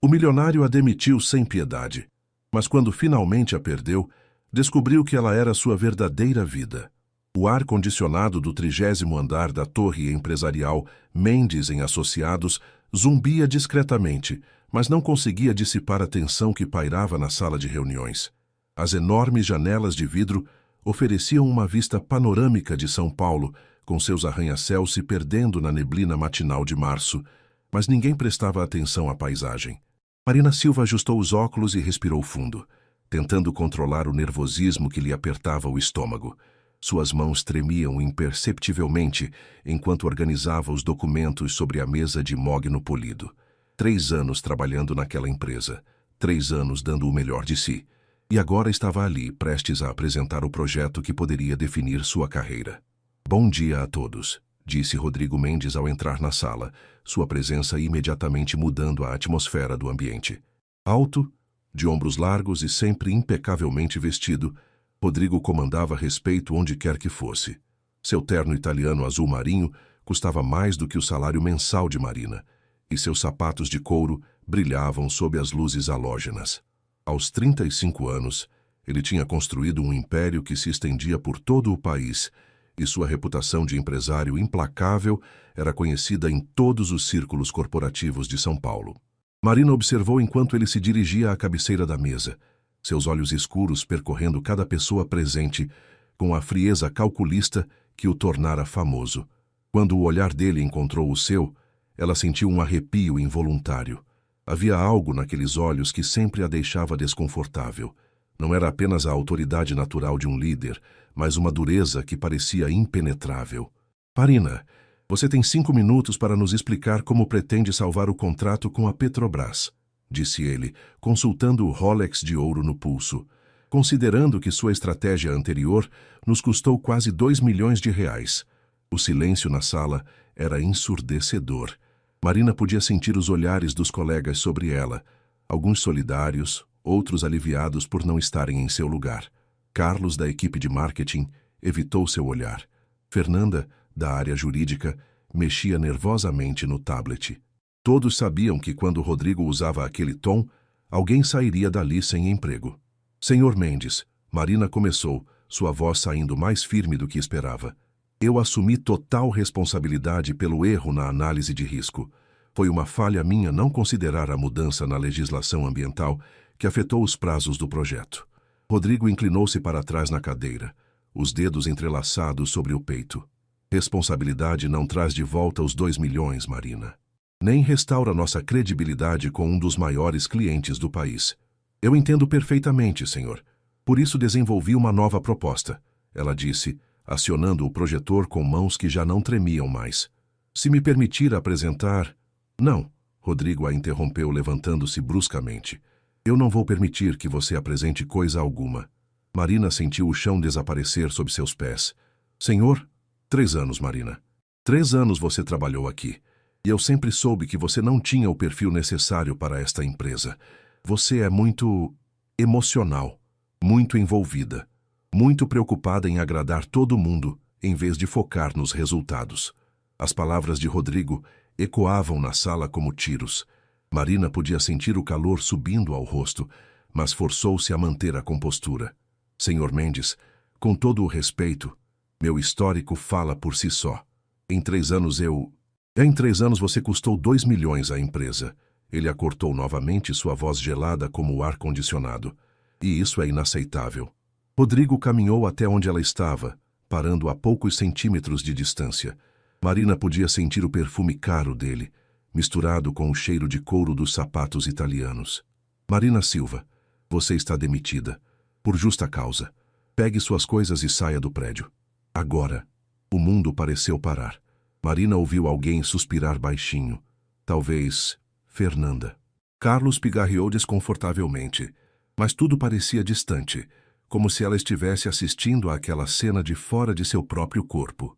O milionário a demitiu sem piedade, mas quando finalmente a perdeu, descobriu que ela era sua verdadeira vida. O ar-condicionado do 30º andar da torre empresarial Mendes em Associados zumbia discretamente, mas não conseguia dissipar a tensão que pairava na sala de reuniões. As enormes janelas de vidro ofereciam uma vista panorâmica de São Paulo, com seus arranha-céus se perdendo na neblina matinal de março, mas ninguém prestava atenção à paisagem. Marina Silva ajustou os óculos e respirou fundo, tentando controlar o nervosismo que lhe apertava o estômago. Suas mãos tremiam imperceptivelmente enquanto organizava os documentos sobre a mesa de mogno polido. 3 anos trabalhando naquela empresa, 3 anos dando o melhor de si. E agora estava ali, prestes a apresentar o projeto que poderia definir sua carreira. Bom dia a todos, disse Rodrigo Mendes ao entrar na sala, sua presença imediatamente mudando a atmosfera do ambiente. Alto, de ombros largos e sempre impecavelmente vestido, Rodrigo comandava respeito onde quer que fosse. Seu terno italiano azul marinho custava mais do que o salário mensal de Marina, e seus sapatos de couro brilhavam sob as luzes halógenas. Aos 35 anos, ele tinha construído um império que se estendia por todo o país, e sua reputação de empresário implacável era conhecida em todos os círculos corporativos de São Paulo. Marina observou enquanto ele se dirigia à cabeceira da mesa, seus olhos escuros percorrendo cada pessoa presente, com a frieza calculista que o tornara famoso. Quando o olhar dele encontrou o seu, ela sentiu um arrepio involuntário. Havia algo naqueles olhos que sempre a deixava desconfortável. Não era apenas a autoridade natural de um líder, mas uma dureza que parecia impenetrável. Marina, você tem 5 minutos para nos explicar como pretende salvar o contrato com a Petrobras, disse ele, consultando o Rolex de ouro no pulso, considerando que sua estratégia anterior nos custou quase 2 milhões de reais. O silêncio na sala era ensurdecedor. Marina podia sentir os olhares dos colegas sobre ela, alguns solidários, outros aliviados por não estarem em seu lugar. Carlos, da equipe de marketing, evitou seu olhar. Fernanda, da área jurídica, mexia nervosamente no tablet. Todos sabiam que quando Rodrigo usava aquele tom, alguém sairia dali sem emprego. Senhor Mendes, Marina começou, sua voz saindo mais firme do que esperava. Eu assumi total responsabilidade pelo erro na análise de risco. Foi uma falha minha não considerar a mudança na legislação ambiental que afetou os prazos do projeto. Rodrigo inclinou-se para trás na cadeira, os dedos entrelaçados sobre o peito. Responsabilidade não traz de volta os 2 milhões, Marina. Nem restaura nossa credibilidade com um dos maiores clientes do país. Eu entendo perfeitamente, senhor. Por isso desenvolvi uma nova proposta, ela disse, acionando o projetor com mãos que já não tremiam mais. Se me permitir apresentar... Não, Rodrigo a interrompeu levantando-se bruscamente. Eu não vou permitir que você apresente coisa alguma. Marina sentiu o chão desaparecer sob seus pés. Senhor, 3 anos, Marina. 3 anos você trabalhou aqui. E eu sempre soube que você não tinha o perfil necessário para esta empresa. Você é muito emocional, muito envolvida, muito preocupada em agradar todo mundo, em vez de focar nos resultados. As palavras de Rodrigo ecoavam na sala como tiros. Marina podia sentir o calor subindo ao rosto, mas forçou-se a manter a compostura. Senhor Mendes, com todo o respeito, meu histórico fala por si só. Em 3 anos Em 3 anos você custou 2 milhões à empresa. Ele a cortou novamente, sua voz gelada como o ar-condicionado. E isso é inaceitável. Rodrigo caminhou até onde ela estava, parando a poucos centímetros de distância. Marina podia sentir o perfume caro dele, misturado com o cheiro de couro dos sapatos italianos. Marina Silva, você está demitida. Por justa causa. Pegue suas coisas e saia do prédio. Agora. O mundo pareceu parar. Marina ouviu alguém suspirar baixinho. Talvez Fernanda. Carlos pigarreou desconfortavelmente, mas tudo parecia distante, como se ela estivesse assistindo àquela cena de fora de seu próprio corpo.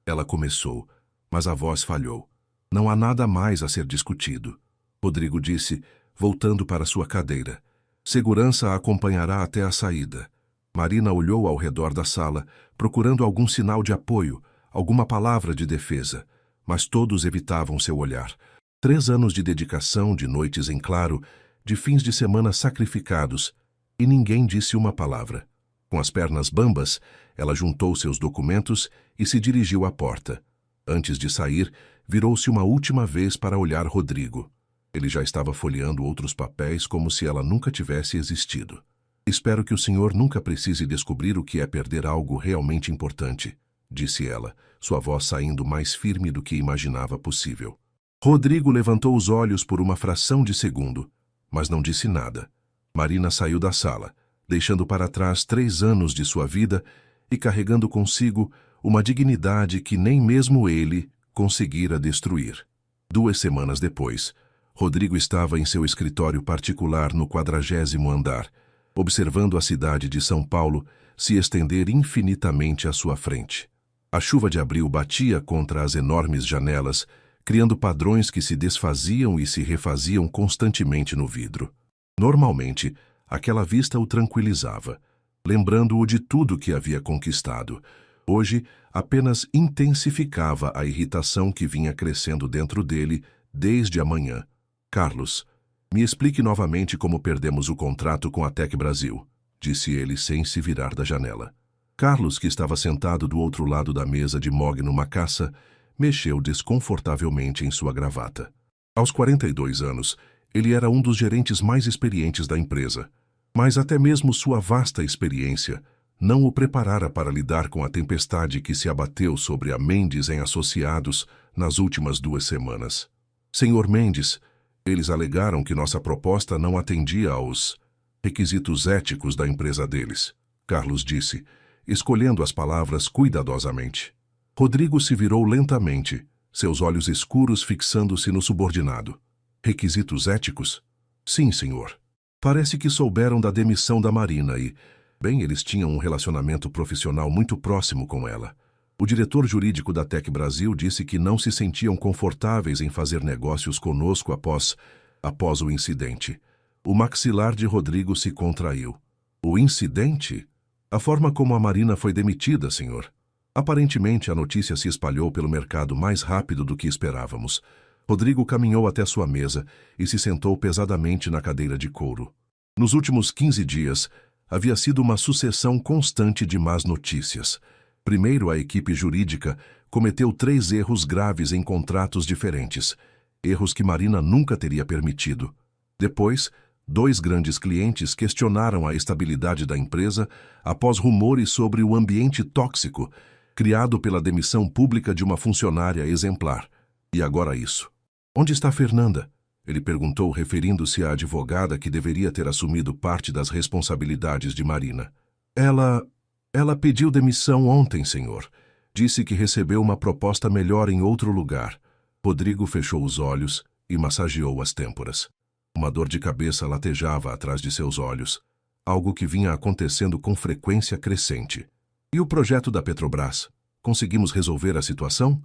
Ela começou, mas a voz falhou. Não há nada mais a ser discutido. Rodrigo disse, voltando para sua cadeira. Segurança a acompanhará até a saída. Marina olhou ao redor da sala, procurando algum sinal de apoio, alguma palavra de defesa, mas todos evitavam seu olhar. 3 anos de dedicação, de noites em claro, de fins de semana sacrificados, e ninguém disse uma palavra. Com as pernas bambas, ela juntou seus documentos e se dirigiu à porta. Antes de sair, virou-se uma última vez para olhar Rodrigo. Ele já estava folheando outros papéis como se ela nunca tivesse existido. Espero que o senhor nunca precise descobrir o que é perder algo realmente importante, disse ela, sua voz saindo mais firme do que imaginava possível. Rodrigo levantou os olhos por uma fração de segundo, mas não disse nada. Marina saiu da sala, deixando para trás 3 anos de sua vida e carregando consigo uma dignidade que nem mesmo ele conseguira destruir. 2 semanas depois, Rodrigo estava em seu escritório particular no 40º andar, observando a cidade de São Paulo se estender infinitamente à sua frente. A chuva de abril batia contra as enormes janelas, criando padrões que se desfaziam e se refaziam constantemente no vidro. Normalmente, aquela vista o tranquilizava, lembrando-o de tudo que havia conquistado. Hoje, apenas intensificava a irritação que vinha crescendo dentro dele desde a manhã. Carlos, me explique novamente como perdemos o contrato com a Tec Brasil, disse ele sem se virar da janela. Carlos, que estava sentado do outro lado da mesa de mogno macaça, mexeu desconfortavelmente em sua gravata. Aos 42 anos, ele era um dos gerentes mais experientes da empresa, mas até mesmo sua vasta experiência não o preparara para lidar com a tempestade que se abateu sobre a Mendes em Associados nas últimas 2 semanas. Senhor Mendes, eles alegaram que nossa proposta não atendia aos requisitos éticos da empresa deles, Carlos disse, escolhendo as palavras cuidadosamente. Rodrigo se virou lentamente, seus olhos escuros fixando-se no subordinado. Requisitos éticos? Sim, senhor. Parece que souberam da demissão da Marina e, bem, eles tinham um relacionamento profissional muito próximo com ela. O diretor jurídico da Tec Brasil disse que não se sentiam confortáveis em fazer negócios conosco após o incidente. O maxilar de Rodrigo se contraiu. O incidente? A forma como a Marina foi demitida, senhor. Aparentemente, a notícia se espalhou pelo mercado mais rápido do que esperávamos. Rodrigo caminhou até sua mesa e se sentou pesadamente na cadeira de couro. Nos últimos 15 dias, havia sido uma sucessão constante de más notícias. Primeiro, a equipe jurídica cometeu 3 erros graves em contratos diferentes, erros que Marina nunca teria permitido. Depois, 2 grandes clientes questionaram a estabilidade da empresa após rumores sobre o ambiente tóxico criado pela demissão pública de uma funcionária exemplar. E agora isso. Onde está Fernanda? Ele perguntou, referindo-se à advogada que deveria ter assumido parte das responsabilidades de Marina. Ela pediu demissão ontem, senhor. Disse que recebeu uma proposta melhor em outro lugar. Rodrigo fechou os olhos e massageou as têmporas. Uma dor de cabeça latejava atrás de seus olhos, algo que vinha acontecendo com frequência crescente. E o projeto da Petrobras? Conseguimos resolver a situação?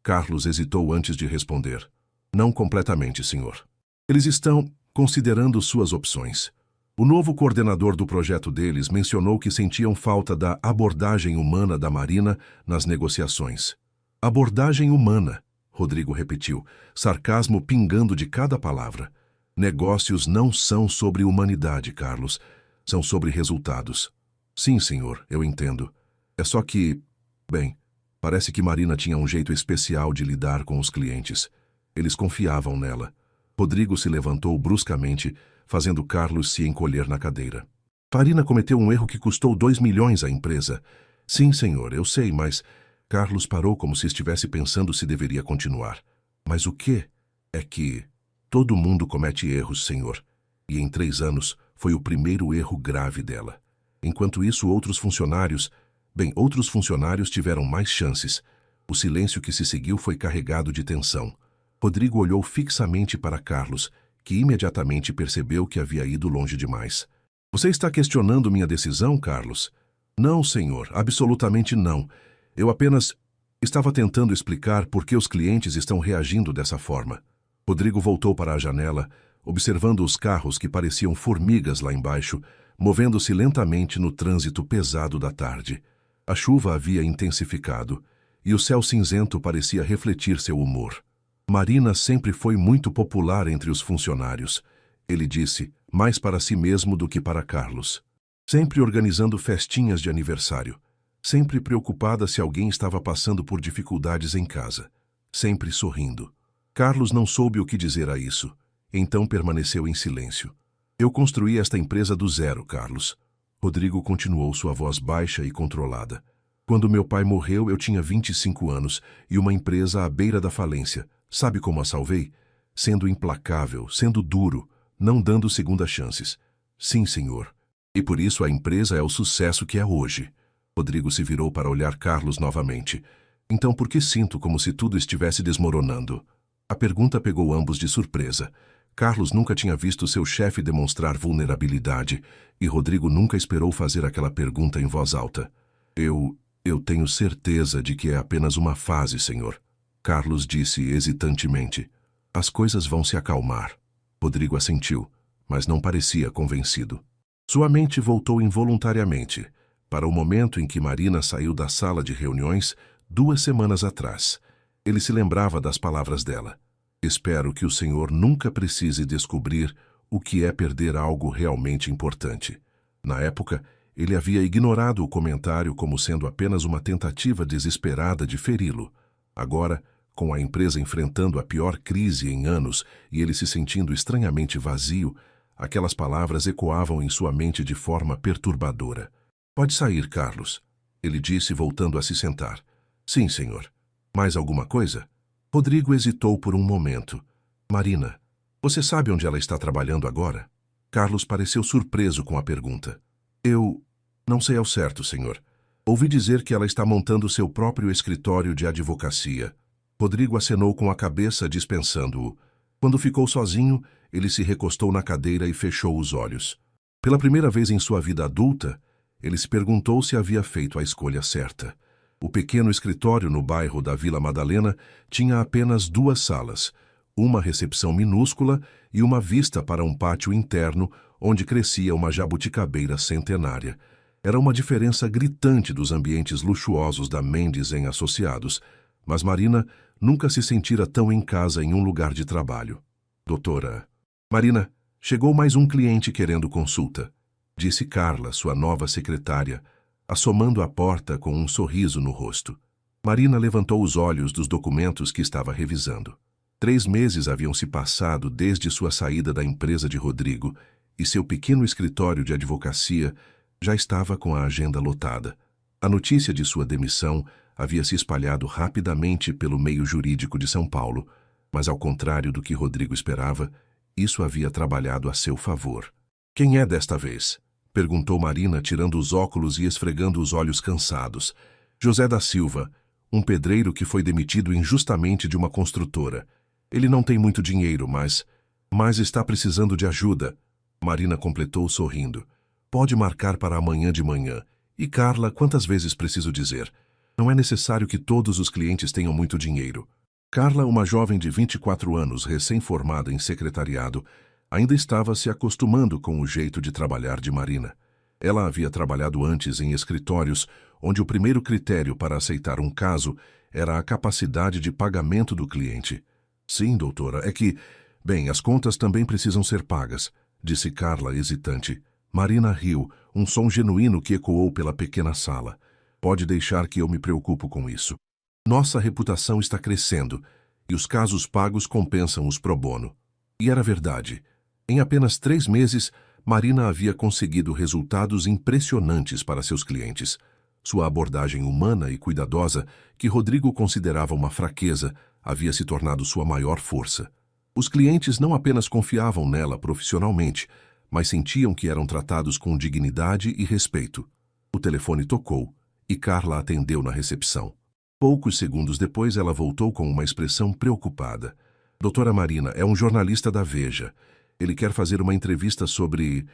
Carlos hesitou antes de responder. Não completamente, senhor. Eles estão considerando suas opções. O novo coordenador do projeto deles mencionou que sentiam falta da abordagem humana da Marina nas negociações. Abordagem humana, Rodrigo repetiu, sarcasmo pingando de cada palavra. Negócios não são sobre humanidade, Carlos. São sobre resultados. Sim, senhor, eu entendo. É só que, bem, parece que Marina tinha um jeito especial de lidar com os clientes. Eles confiavam nela. Rodrigo se levantou bruscamente, fazendo Carlos se encolher na cadeira. Marina cometeu um erro que custou 2 milhões à empresa. Sim, senhor, eu sei, mas... Carlos parou como se estivesse pensando se deveria continuar. Mas o quê? É que... Todo mundo comete erros, senhor. E em 3 anos foi o primeiro erro grave dela. Enquanto isso, outros funcionários tiveram mais chances. O silêncio que se seguiu foi carregado de tensão. Rodrigo olhou fixamente para Carlos, que imediatamente percebeu que havia ido longe demais. Você está questionando minha decisão, Carlos? Não, senhor, absolutamente não. Eu apenas estava tentando explicar por que os clientes estão reagindo dessa forma. Rodrigo voltou para a janela, observando os carros que pareciam formigas lá embaixo, movendo-se lentamente no trânsito pesado da tarde. A chuva havia intensificado, e o céu cinzento parecia refletir seu humor. Marina sempre foi muito popular entre os funcionários, ele disse, mais para si mesmo do que para Carlos. Sempre organizando festinhas de aniversário. Sempre preocupada se alguém estava passando por dificuldades em casa. Sempre sorrindo. Carlos não soube o que dizer a isso, então permaneceu em silêncio. Eu construí esta empresa do zero, Carlos. Rodrigo continuou, sua voz baixa e controlada. Quando meu pai morreu, eu tinha 25 anos e uma empresa à beira da falência. Sabe como a salvei? Sendo implacável, sendo duro, não dando segundas chances. Sim, senhor. E por isso a empresa é o sucesso que é hoje. Rodrigo se virou para olhar Carlos novamente. Então por que sinto como se tudo estivesse desmoronando? A pergunta pegou ambos de surpresa. Carlos nunca tinha visto seu chefe demonstrar vulnerabilidade, e Rodrigo nunca esperou fazer aquela pergunta em voz alta. Eu tenho certeza de que é apenas uma fase, senhor. Carlos disse hesitantemente. As coisas vão se acalmar. Rodrigo assentiu, mas não parecia convencido. Sua mente voltou involuntariamente para o momento em que Marina saiu da sala de reuniões 2 semanas atrás. Ele se lembrava das palavras dela. Espero que o senhor nunca precise descobrir o que é perder algo realmente importante. Na época, ele havia ignorado o comentário como sendo apenas uma tentativa desesperada de feri-lo. Agora, com a empresa enfrentando a pior crise em anos e ele se sentindo estranhamente vazio, aquelas palavras ecoavam em sua mente de forma perturbadora. Pode sair, Carlos, ele disse, voltando a se sentar. Sim, senhor. Mais alguma coisa? Rodrigo hesitou por um momento. Marina, você sabe onde ela está trabalhando agora? Carlos pareceu surpreso com a pergunta. Eu não sei ao certo, senhor. Ouvi dizer que ela está montando seu próprio escritório de advocacia. Rodrigo acenou com a cabeça, dispensando-o. Quando ficou sozinho, ele se recostou na cadeira e fechou os olhos. Pela primeira vez em sua vida adulta, ele se perguntou se havia feito a escolha certa. O pequeno escritório no bairro da Vila Madalena tinha apenas 2 salas, uma recepção minúscula e uma vista para um pátio interno onde crescia uma jabuticabeira centenária. Era uma diferença gritante dos ambientes luxuosos da Mendes em Associados, mas Marina nunca se sentira tão em casa em um lugar de trabalho. Doutora. Marina, chegou mais um cliente querendo consulta, disse Carla, sua nova secretária, assomando à porta com um sorriso no rosto. Marina levantou os olhos dos documentos que estava revisando. 3 meses haviam se passado desde sua saída da empresa de Rodrigo e seu pequeno escritório de advocacia já estava com a agenda lotada. A notícia de sua demissão havia se espalhado rapidamente pelo meio jurídico de São Paulo, mas ao contrário do que Rodrigo esperava, isso havia trabalhado a seu favor. Quem é desta vez? Perguntou Marina, tirando os óculos e esfregando os olhos cansados. José da Silva, um pedreiro que foi demitido injustamente de uma construtora. Ele não tem muito dinheiro, mas está precisando de ajuda. Marina completou sorrindo. Pode marcar para amanhã de manhã. E Carla, quantas vezes preciso dizer? Não é necessário que todos os clientes tenham muito dinheiro. Carla, uma jovem de 24 anos, recém-formada em secretariado, ainda estava se acostumando com o jeito de trabalhar de Marina. Ela havia trabalhado antes em escritórios onde o primeiro critério para aceitar um caso era a capacidade de pagamento do cliente. Sim, doutora, é que... Bem, as contas também precisam ser pagas, disse Carla, hesitante. Marina riu, um som genuíno que ecoou pela pequena sala. Pode deixar que eu me preocupo com isso. Nossa reputação está crescendo e os casos pagos compensam os pro bono. E era verdade. Em apenas 3 meses, Marina havia conseguido resultados impressionantes para seus clientes. Sua abordagem humana e cuidadosa, que Rodrigo considerava uma fraqueza, havia se tornado sua maior força. Os clientes não apenas confiavam nela profissionalmente, mas sentiam que eram tratados com dignidade e respeito. O telefone tocou e Carla atendeu na recepção. Poucos segundos depois, ela voltou com uma expressão preocupada. Doutora Marina, é um jornalista da Veja. Ele quer fazer uma entrevista sobre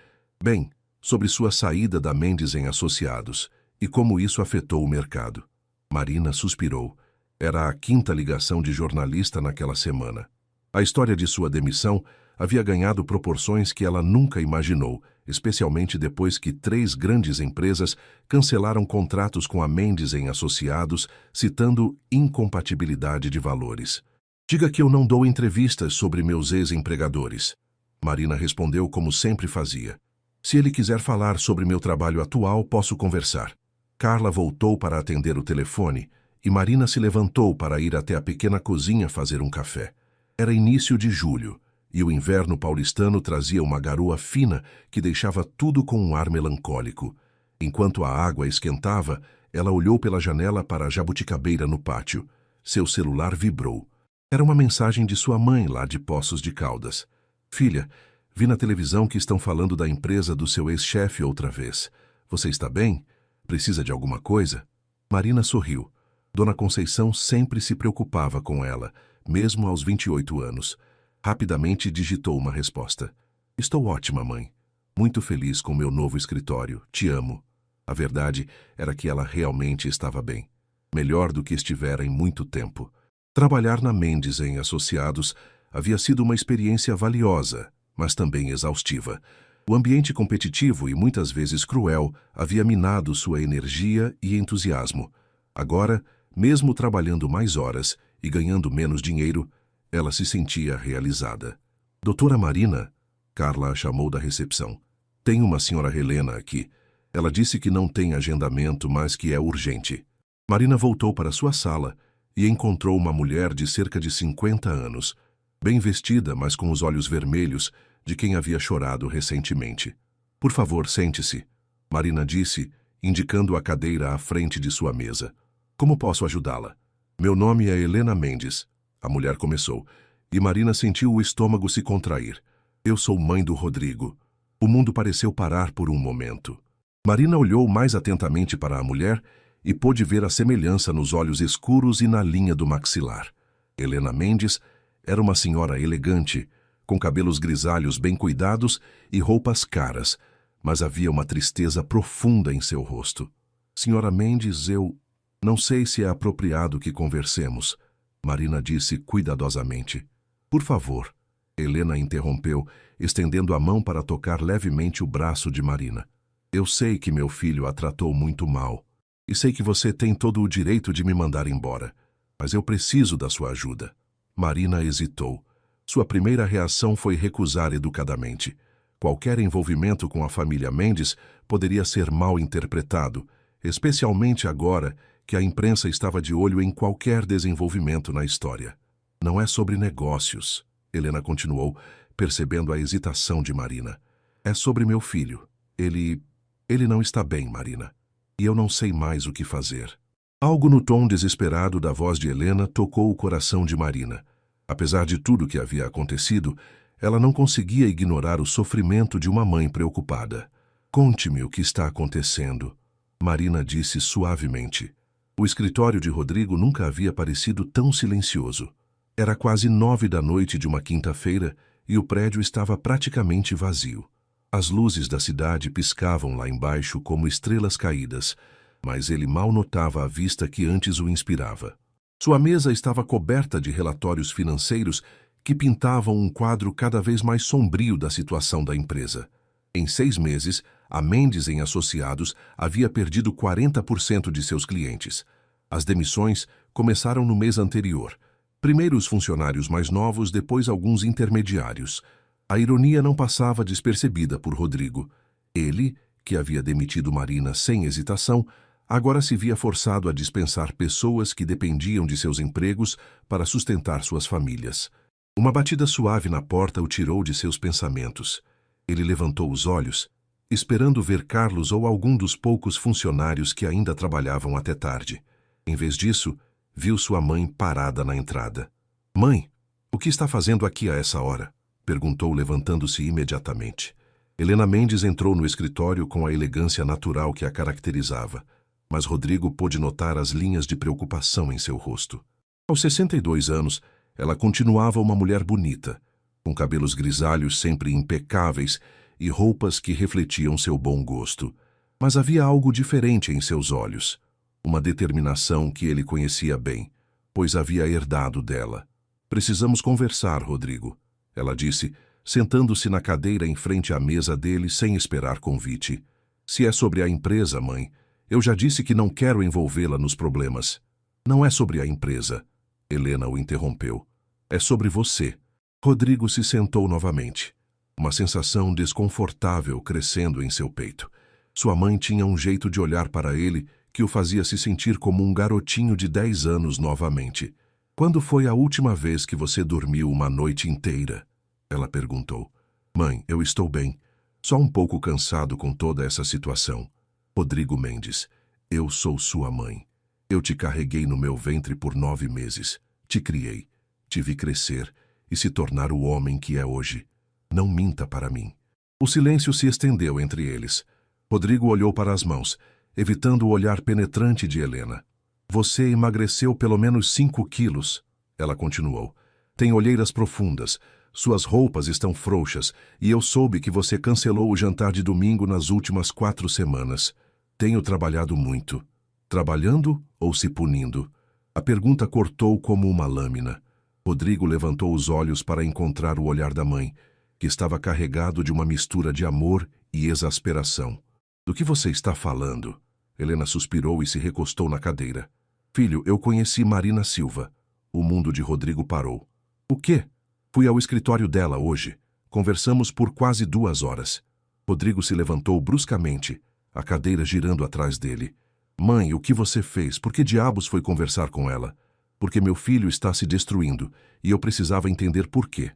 sua saída da Mendes em Associados e como isso afetou o mercado. Marina suspirou. Era a 5ª ligação de jornalista naquela semana. A história de sua demissão havia ganhado proporções que ela nunca imaginou, especialmente depois que 3 grandes empresas cancelaram contratos com a Mendes em Associados, citando incompatibilidade de valores. Diga que eu não dou entrevistas sobre meus ex-empregadores. Marina respondeu como sempre fazia. Se ele quiser falar sobre meu trabalho atual, posso conversar. Carla voltou para atender o telefone e Marina se levantou para ir até a pequena cozinha fazer um café. Era início de julho e o inverno paulistano trazia uma garoa fina que deixava tudo com um ar melancólico. Enquanto a água esquentava, ela olhou pela janela para a jabuticabeira no pátio. Seu celular vibrou. Era uma mensagem de sua mãe lá de Poços de Caldas. Filha, vi na televisão que estão falando da empresa do seu ex-chefe outra vez. Você está bem? Precisa de alguma coisa? Marina sorriu. Dona Conceição sempre se preocupava com ela, mesmo aos 28 anos. Rapidamente digitou uma resposta. Estou ótima, mãe. Muito feliz com meu novo escritório. Te amo. A verdade era que ela realmente estava bem. Melhor do que estivera em muito tempo. Trabalhar na Mendes em Associados havia sido uma experiência valiosa, mas também exaustiva. O ambiente competitivo e muitas vezes cruel havia minado sua energia e entusiasmo. Agora, mesmo trabalhando mais horas e ganhando menos dinheiro, ela se sentia realizada. Doutora Marina, Carla a chamou da recepção. Tem uma senhora Helena aqui. Ela disse que não tem agendamento, mas que é urgente. Marina voltou para sua sala e encontrou uma mulher de cerca de 50 anos, bem vestida, mas com os olhos vermelhos, de quem havia chorado recentemente. Por favor, sente-se, Marina disse, indicando a cadeira à frente de sua mesa. Como posso ajudá-la? Meu nome é Helena Mendes, a mulher começou, e Marina sentiu o estômago se contrair. Eu sou mãe do Rodrigo. O mundo pareceu parar por um momento. Marina olhou mais atentamente para a mulher e pôde ver a semelhança nos olhos escuros e na linha do maxilar. Helena Mendes era uma senhora elegante, com cabelos grisalhos bem cuidados e roupas caras, mas havia uma tristeza profunda em seu rosto. Senhora Mendes, eu não sei se é apropriado que conversemos, Marina disse cuidadosamente. Por favor, Helena interrompeu, estendendo a mão para tocar levemente o braço de Marina. Eu sei que meu filho a tratou muito mal. E sei que você tem todo o direito de me mandar embora, mas eu preciso da sua ajuda. Marina hesitou. Sua primeira reação foi recusar educadamente. Qualquer envolvimento com a família Mendes poderia ser mal interpretado, especialmente agora que a imprensa estava de olho em qualquer desenvolvimento na história. Não é sobre negócios, Helena continuou, percebendo a hesitação de Marina. É sobre meu filho. Ele não está bem, Marina. E eu não sei mais o que fazer. Algo no tom desesperado da voz de Helena tocou o coração de Marina. Apesar de tudo o que havia acontecido, ela não conseguia ignorar o sofrimento de uma mãe preocupada. Conte-me o que está acontecendo, Marina disse suavemente. O escritório de Rodrigo nunca havia parecido tão silencioso. Era quase 9 da noite de uma quinta-feira e o prédio estava praticamente vazio. As luzes da cidade piscavam lá embaixo como estrelas caídas, mas ele mal notava a vista que antes o inspirava. Sua mesa estava coberta de relatórios financeiros que pintavam um quadro cada vez mais sombrio da situação da empresa. Em 6 meses, a Mendes em Associados havia perdido 40% de seus clientes. As demissões começaram no mês anterior. Primeiro os funcionários mais novos, depois alguns intermediários. A ironia não passava despercebida por Rodrigo. Ele, que havia demitido Marina sem hesitação, agora se via forçado a dispensar pessoas que dependiam de seus empregos para sustentar suas famílias. Uma batida suave na porta o tirou de seus pensamentos. Ele levantou os olhos, esperando ver Carlos ou algum dos poucos funcionários que ainda trabalhavam até tarde. Em vez disso, viu sua mãe parada na entrada. Mãe, o que está fazendo aqui a essa hora? Perguntou, levantando-se imediatamente. Helena Mendes entrou no escritório com a elegância natural que a caracterizava, mas Rodrigo pôde notar as linhas de preocupação em seu rosto. Aos 62 anos, ela continuava uma mulher bonita, com cabelos grisalhos sempre impecáveis e roupas que refletiam seu bom gosto. Mas havia algo diferente em seus olhos, uma determinação que ele conhecia bem, pois havia herdado dela. Precisamos conversar, Rodrigo, ela disse, sentando-se na cadeira em frente à mesa dele sem esperar convite. Se é sobre a empresa, mãe, eu já disse que não quero envolvê-la nos problemas. Não é sobre a empresa, Helena o interrompeu. É sobre você. Rodrigo se sentou novamente. Uma sensação desconfortável crescendo em seu peito. Sua mãe tinha um jeito de olhar para ele que o fazia se sentir como um garotinho de 10 anos novamente. Quando foi a última vez que você dormiu uma noite inteira? Ela perguntou. Mãe, eu estou bem. Só um pouco cansado com toda essa situação. Rodrigo Mendes, eu sou sua mãe. Eu te carreguei no meu ventre por 9 meses. Te criei. Te vi crescer e se tornar o homem que é hoje. Não minta para mim. O silêncio se estendeu entre eles. Rodrigo olhou para as mãos, evitando o olhar penetrante de Helena. Você emagreceu pelo menos 5 quilos, ela continuou. Tem olheiras profundas, suas roupas estão frouxas e eu soube que você cancelou o jantar de domingo nas últimas 4 semanas. Tenho trabalhado muito. Trabalhando ou se punindo? A pergunta cortou como uma lâmina. Rodrigo levantou os olhos para encontrar o olhar da mãe, que estava carregado de uma mistura de amor e exasperação. Do que você está falando? Helena suspirou e se recostou na cadeira. Filho, eu conheci Marina Silva. O mundo de Rodrigo parou. O quê? Fui ao escritório dela hoje. Conversamos por quase 2 horas. Rodrigo se levantou bruscamente, a cadeira girando atrás dele. Mãe, o que você fez? Por que diabos foi conversar com ela? Porque meu filho está se destruindo e eu precisava entender por quê.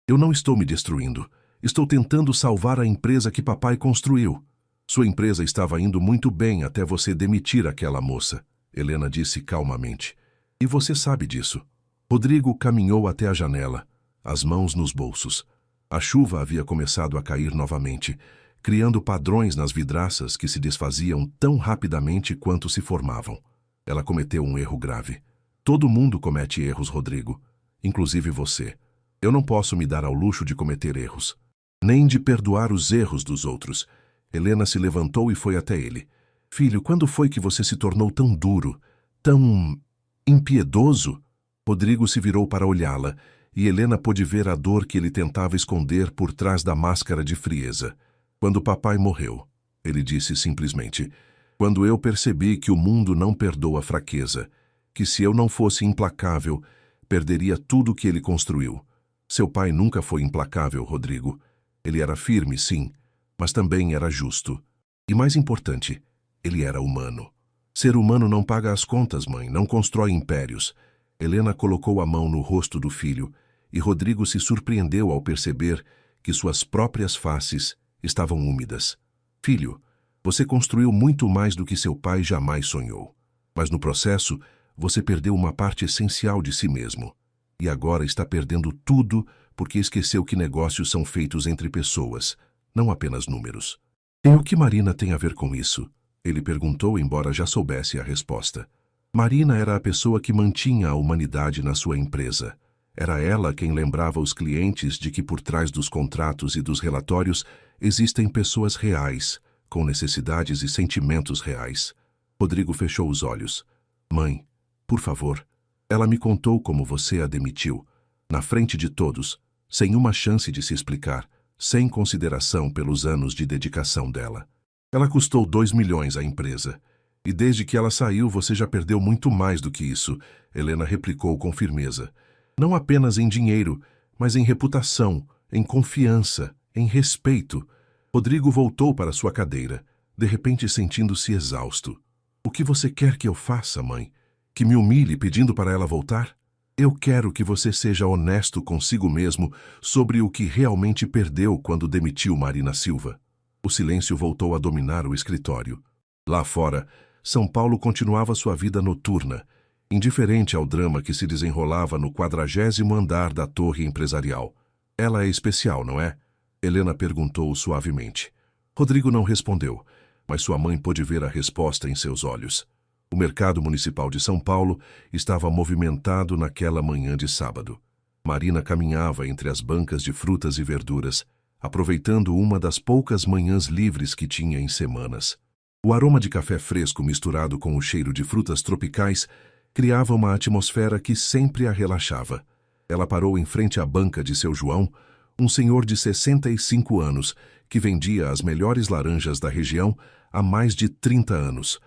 Eu não estou me destruindo. Estou tentando salvar a empresa que papai construiu. Sua empresa estava indo muito bem até você demitir aquela moça, Helena disse calmamente. E você sabe disso. Rodrigo caminhou até a janela, as mãos nos bolsos. A chuva havia começado a cair novamente, criando padrões nas vidraças que se desfaziam tão rapidamente quanto se formavam. Ela cometeu um erro grave. Todo mundo comete erros, Rodrigo, inclusive você. Eu não posso me dar ao luxo de cometer erros, nem de perdoar os erros dos outros. Helena se levantou e foi até ele. Filho, quando foi que você se tornou tão duro, tão impiedoso? Rodrigo se virou para olhá-la, e Helena pôde ver a dor que ele tentava esconder por trás da máscara de frieza. Quando papai morreu, ele disse simplesmente. Quando eu percebi que o mundo não perdoa fraqueza, que se eu não fosse implacável, perderia tudo que ele construiu. Seu pai nunca foi implacável, Rodrigo. Ele era firme, sim, mas também era justo. E mais importante, ele era humano. Ser humano não paga as contas, mãe, não constrói impérios. Helena colocou a mão no rosto do filho, e Rodrigo se surpreendeu ao perceber que suas próprias faces estavam úmidas. Filho, você construiu muito mais do que seu pai jamais sonhou. Mas no processo, você perdeu uma parte essencial de si mesmo. E agora está perdendo tudo porque esqueceu que negócios são feitos entre pessoas, não apenas números. E o que Marina tem a ver com isso? Ele perguntou, embora já soubesse a resposta. Marina era a pessoa que mantinha a humanidade na sua empresa. Era ela quem lembrava os clientes de que por trás dos contratos e dos relatórios existem pessoas reais, com necessidades e sentimentos reais. Rodrigo fechou os olhos. Mãe, por favor. Ela me contou como você a demitiu, na frente de todos, sem uma chance de se explicar, sem consideração pelos anos de dedicação dela. Ela custou 2 milhões à empresa. E desde que ela saiu, você já perdeu muito mais do que isso, Helena replicou com firmeza. Não apenas em dinheiro, mas em reputação, em confiança, em respeito. Rodrigo voltou para sua cadeira, de repente sentindo-se exausto. O que você quer que eu faça, mãe? Que me humilhe pedindo para ela voltar? Eu quero que você seja honesto consigo mesmo sobre o que realmente perdeu quando demitiu Marina Silva. O silêncio voltou a dominar o escritório. Lá fora, São Paulo continuava sua vida noturna, indiferente ao drama que se desenrolava no 40º andar da torre empresarial. Ela é especial, não é? Helena perguntou suavemente. Rodrigo não respondeu, mas sua mãe pôde ver a resposta em seus olhos. O mercado municipal de São Paulo estava movimentado naquela manhã de sábado. Marina caminhava entre as bancas de frutas e verduras, aproveitando uma das poucas manhãs livres que tinha em semanas. O aroma de café fresco misturado com o cheiro de frutas tropicais criava uma atmosfera que sempre a relaxava. Ela parou em frente à banca de seu João, um senhor de 65 anos que vendia as melhores laranjas da região há mais de 30 anos.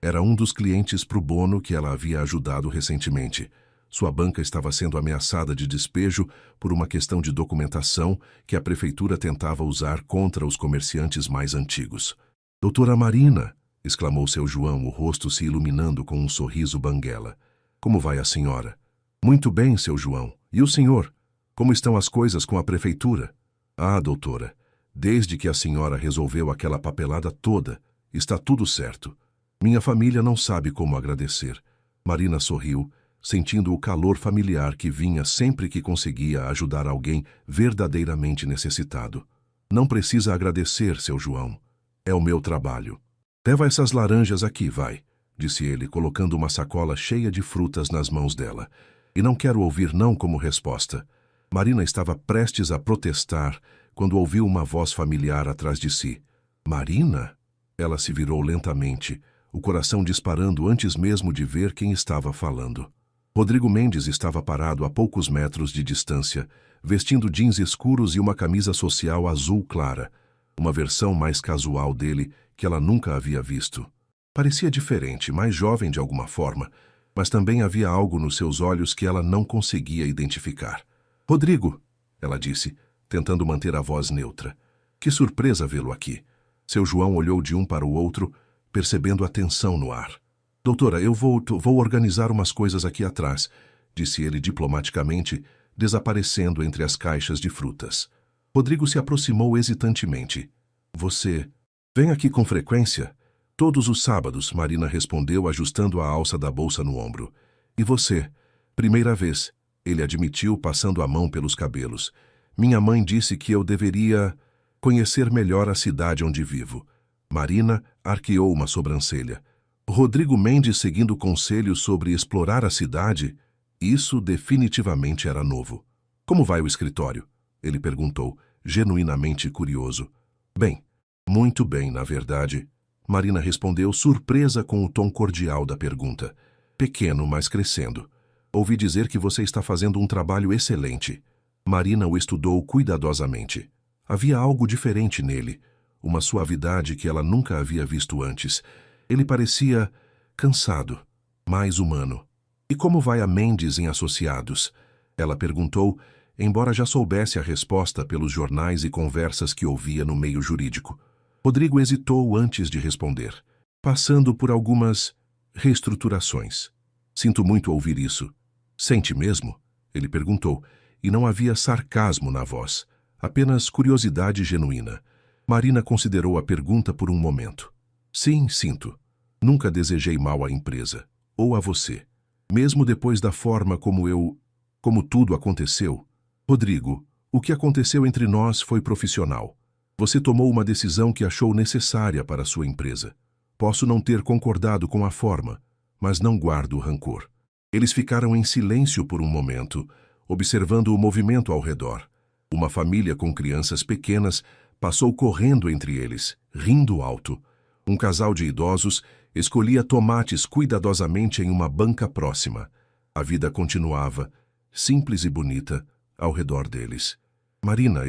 Era um dos clientes pro bono que ela havia ajudado recentemente. Sua banca estava sendo ameaçada de despejo por uma questão de documentação que a prefeitura tentava usar contra os comerciantes mais antigos. Doutora Marina! Exclamou seu João, o rosto se iluminando com um sorriso banguela. Como vai a senhora? Muito bem, seu João. E o senhor? Como estão as coisas com a prefeitura? Ah, doutora, desde que a senhora resolveu aquela papelada toda, está tudo certo. Minha família não sabe como agradecer. Marina sorriu, sentindo o calor familiar que vinha sempre que conseguia ajudar alguém verdadeiramente necessitado. Não precisa agradecer, seu João. É o meu trabalho. Leva essas laranjas aqui, vai, disse ele, colocando uma sacola cheia de frutas nas mãos dela. E não quero ouvir não como resposta. Marina estava prestes a protestar quando ouviu uma voz familiar atrás de si. Marina? Ela se virou lentamente, o coração disparando antes mesmo de ver quem estava falando. Rodrigo Mendes estava parado a poucos metros de distância, vestindo jeans escuros e uma camisa social azul clara, uma versão mais casual dele que ela nunca havia visto. Parecia diferente, mais jovem de alguma forma, mas também havia algo nos seus olhos que ela não conseguia identificar. Rodrigo, ela disse, tentando manter a voz neutra. Que surpresa vê-lo aqui. Seu João olhou de um para o outro, percebendo a tensão no ar. Doutora, eu vou organizar umas coisas aqui atrás, disse ele diplomaticamente, desaparecendo entre as caixas de frutas. Rodrigo se aproximou hesitantemente. Você vem aqui com frequência? Todos os sábados, Marina respondeu, ajustando a alça da bolsa no ombro. E você? Primeira vez, ele admitiu, passando a mão pelos cabelos. Minha mãe disse que eu deveria conhecer melhor a cidade onde vivo. Marina arqueou uma sobrancelha. Rodrigo Mendes seguindo conselhos sobre explorar a cidade? Isso definitivamente era novo. Como vai o escritório? Ele perguntou, genuinamente curioso. Bem, muito bem, na verdade. Marina respondeu, surpresa com o tom cordial da pergunta. Pequeno, mas crescendo. Ouvi dizer que você está fazendo um trabalho excelente. Marina o estudou cuidadosamente. Havia algo diferente nele, uma suavidade que ela nunca havia visto antes. Ele parecia cansado, mais humano. E como vai a Mendes em Associados? Ela perguntou, embora já soubesse a resposta pelos jornais e conversas que ouvia no meio jurídico. Rodrigo hesitou antes de responder, passando por algumas reestruturações. Sinto muito ouvir isso. Sente mesmo? Ele perguntou, e não havia sarcasmo na voz, apenas curiosidade genuína. Marina considerou a pergunta por um momento. Sim, sinto. Nunca desejei mal à empresa, ou a você. Mesmo depois da forma como tudo aconteceu. Rodrigo, o que aconteceu entre nós foi profissional. Você tomou uma decisão que achou necessária para a sua empresa. Posso não ter concordado com a forma, mas não guardo rancor. Eles ficaram em silêncio por um momento, observando o movimento ao redor. Uma família com crianças pequenas passou correndo entre eles, rindo alto. Um casal de idosos escolhia tomates cuidadosamente em uma banca próxima. A vida continuava, simples e bonita, ao redor deles. Marina,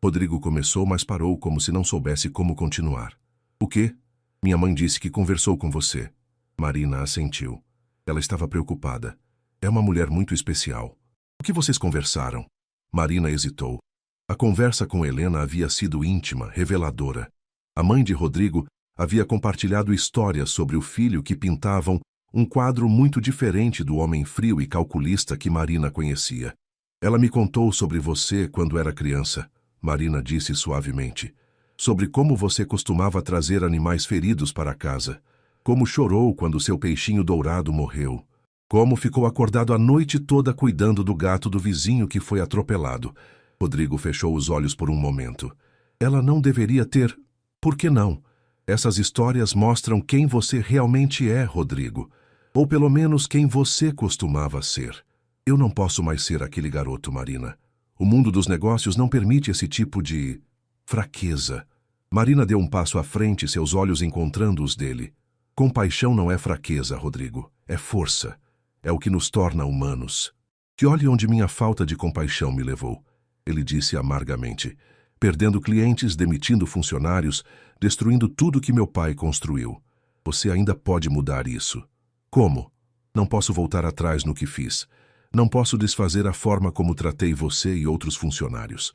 Rodrigo começou, mas parou como se não soubesse como continuar. O quê? Minha mãe disse que conversou com você. Marina assentiu. Ela estava preocupada. É uma mulher muito especial. O que vocês conversaram? Marina hesitou. A conversa com Helena havia sido íntima, reveladora. A mãe de Rodrigo havia compartilhado histórias sobre o filho que pintavam um quadro muito diferente do homem frio e calculista que Marina conhecia. Ela me contou sobre você quando era criança, Marina disse suavemente. Sobre como você costumava trazer animais feridos para casa. Como chorou quando seu peixinho dourado morreu. Como ficou acordado a noite toda cuidando do gato do vizinho que foi atropelado. Rodrigo fechou os olhos por um momento. Ela não deveria ter... Por que não? Essas histórias mostram quem você realmente é, Rodrigo. Ou pelo menos quem você costumava ser. Eu não posso mais ser aquele garoto, Marina. O mundo dos negócios não permite esse tipo de... fraqueza. Marina deu um passo à frente, seus olhos encontrando os dele. Compaixão não é fraqueza, Rodrigo. É força. É o que nos torna humanos. Que olhe onde minha falta de compaixão me levou. Ele disse amargamente. Perdendo clientes, demitindo funcionários, destruindo tudo que meu pai construiu. Você ainda pode mudar isso. Como? Não posso voltar atrás no que fiz. Não posso desfazer a forma como tratei você e outros funcionários.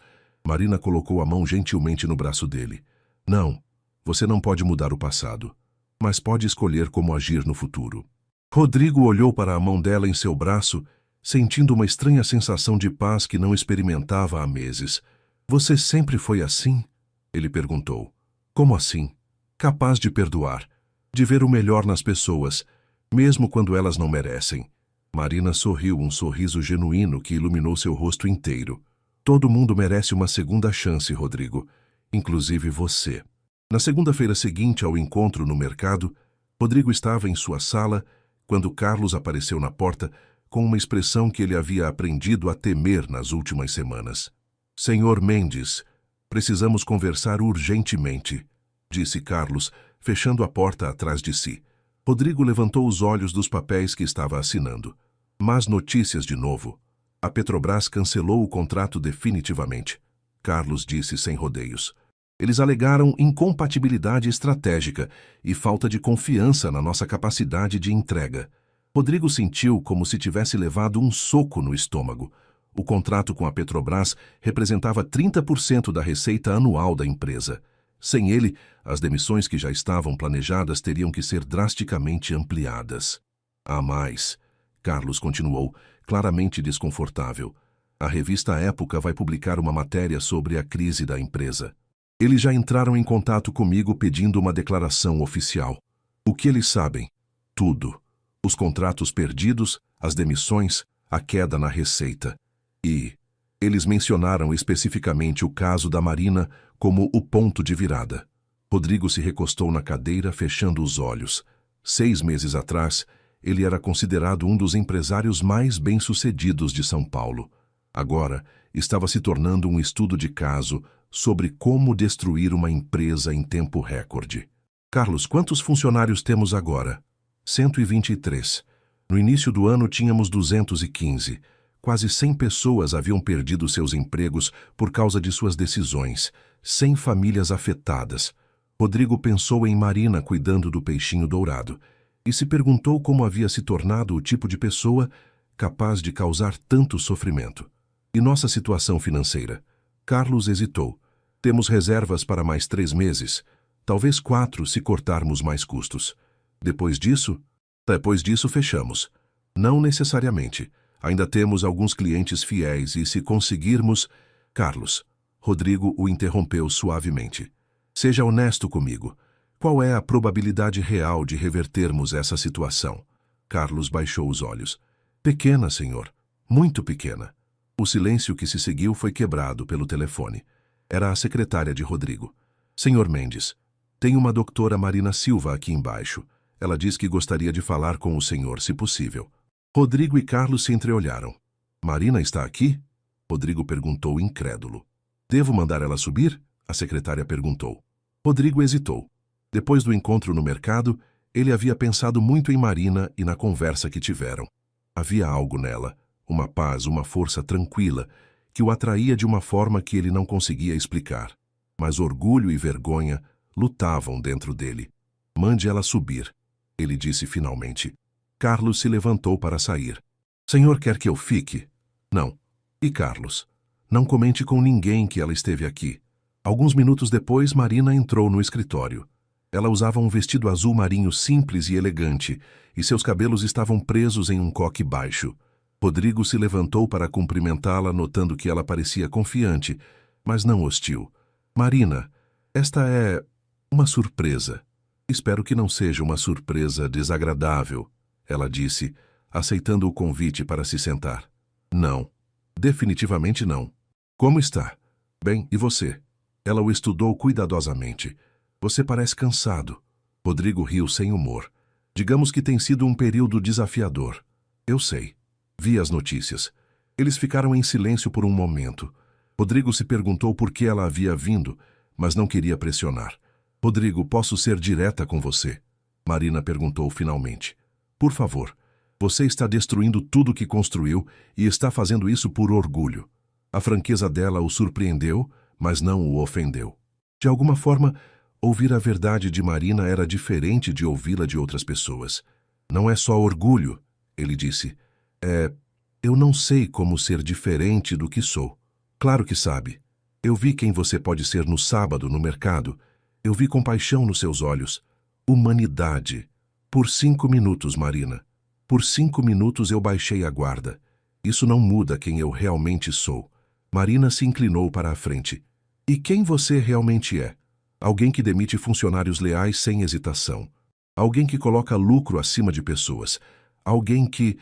Marina colocou a mão gentilmente no braço dele. Não, você não pode mudar o passado, mas pode escolher como agir no futuro. Rodrigo olhou para a mão dela em seu braço, sentindo uma estranha sensação de paz que não experimentava há meses. Você sempre foi assim? Ele perguntou. Como assim? Capaz de perdoar, de ver o melhor nas pessoas, mesmo quando elas não merecem. Marina sorriu, um sorriso genuíno que iluminou seu rosto inteiro. Todo mundo merece uma segunda chance, Rodrigo, inclusive você. Na segunda-feira seguinte ao encontro no mercado, Rodrigo estava em sua sala quando Carlos apareceu na porta com uma expressão que ele havia aprendido a temer nas últimas semanas. Senhor Mendes, precisamos conversar urgentemente, disse Carlos, fechando a porta atrás de si. Rodrigo levantou os olhos dos papéis que estava assinando. Más notícias de novo. A Petrobras cancelou o contrato definitivamente. Carlos disse sem rodeios. Eles alegaram incompatibilidade estratégica e falta de confiança na nossa capacidade de entrega. Rodrigo sentiu como se tivesse levado um soco no estômago. O contrato com a Petrobras representava 30% da receita anual da empresa. Sem ele, as demissões que já estavam planejadas teriam que ser drasticamente ampliadas. Há mais, Carlos continuou, claramente desconfortável. A revista Época vai publicar uma matéria sobre a crise da empresa. Eles já entraram em contato comigo pedindo uma declaração oficial. O que eles sabem? Tudo. Os contratos perdidos, as demissões, a queda na receita. E eles mencionaram especificamente o caso da Marina como o ponto de virada. Rodrigo se recostou na cadeira, fechando os olhos. 6 meses atrás, ele era considerado um dos empresários mais bem-sucedidos de São Paulo. Agora, estava se tornando um estudo de caso sobre como destruir uma empresa em tempo recorde. Carlos, quantos funcionários temos agora? 123. No início do ano tínhamos 215. Quase 100 pessoas haviam perdido seus empregos por causa de suas decisões. 100 famílias afetadas. Rodrigo pensou em Marina cuidando do peixinho dourado e se perguntou como havia se tornado o tipo de pessoa capaz de causar tanto sofrimento. E nossa situação financeira? Carlos hesitou. Temos reservas para mais 3 meses, talvez 4 se cortarmos mais custos. Depois disso fechamos. Não necessariamente. Ainda temos alguns clientes fiéis e se conseguirmos... Carlos, Rodrigo o interrompeu suavemente. Seja honesto comigo. Qual é a probabilidade real de revertermos essa situação? Carlos baixou os olhos. Pequena, senhor. Muito pequena. O silêncio que se seguiu foi quebrado pelo telefone. Era a secretária de Rodrigo. Senhor Mendes, tem uma doutora Marina Silva aqui embaixo. Ela diz que gostaria de falar com o senhor, se possível. Rodrigo e Carlos se entreolharam. Marina está aqui? Rodrigo perguntou incrédulo. Devo mandar ela subir? A secretária perguntou. Rodrigo hesitou. Depois do encontro no mercado, ele havia pensado muito em Marina e na conversa que tiveram. Havia algo nela, uma paz, uma força tranquila, que o atraía de uma forma que ele não conseguia explicar. Mas orgulho e vergonha lutavam dentro dele. Mande ela subir, ele disse finalmente. Carlos se levantou para sair. Senhor quer que eu fique? Não. E Carlos? Não comente com ninguém que ela esteve aqui. Alguns minutos depois, Marina entrou no escritório. Ela usava um vestido azul marinho simples e elegante, e seus cabelos estavam presos em um coque baixo. Rodrigo se levantou para cumprimentá-la, notando que ela parecia confiante, mas não hostil. Marina, esta é uma surpresa. Espero que não seja uma surpresa desagradável, ela disse, aceitando o convite para se sentar. Não, definitivamente não. Como está? Bem, e você? Ela o estudou cuidadosamente. Você parece cansado. Rodrigo riu sem humor. Digamos que tem sido um período desafiador. Eu sei. Vi as notícias. Eles ficaram em silêncio por um momento. Rodrigo se perguntou por que ela havia vindo, mas não queria pressionar. Rodrigo, posso ser direta com você? Marina perguntou finalmente. Por favor. Você está destruindo tudo que construiu e está fazendo isso por orgulho. A franqueza dela o surpreendeu, mas não o ofendeu. De alguma forma, ouvir a verdade de Marina era diferente de ouvi-la de outras pessoas. Não é só orgulho, Ele disse, eu não sei como ser diferente do que sou. Claro que sabe. Eu vi quem você pode ser no sábado, no mercado. Eu vi compaixão nos seus olhos. Humanidade. Por 5 minutos, Marina. Por 5 minutos eu baixei a guarda. Isso não muda quem eu realmente sou. Marina se inclinou para a frente. E quem você realmente é? Alguém que demite funcionários leais sem hesitação. Alguém que coloca lucro acima de pessoas. Alguém que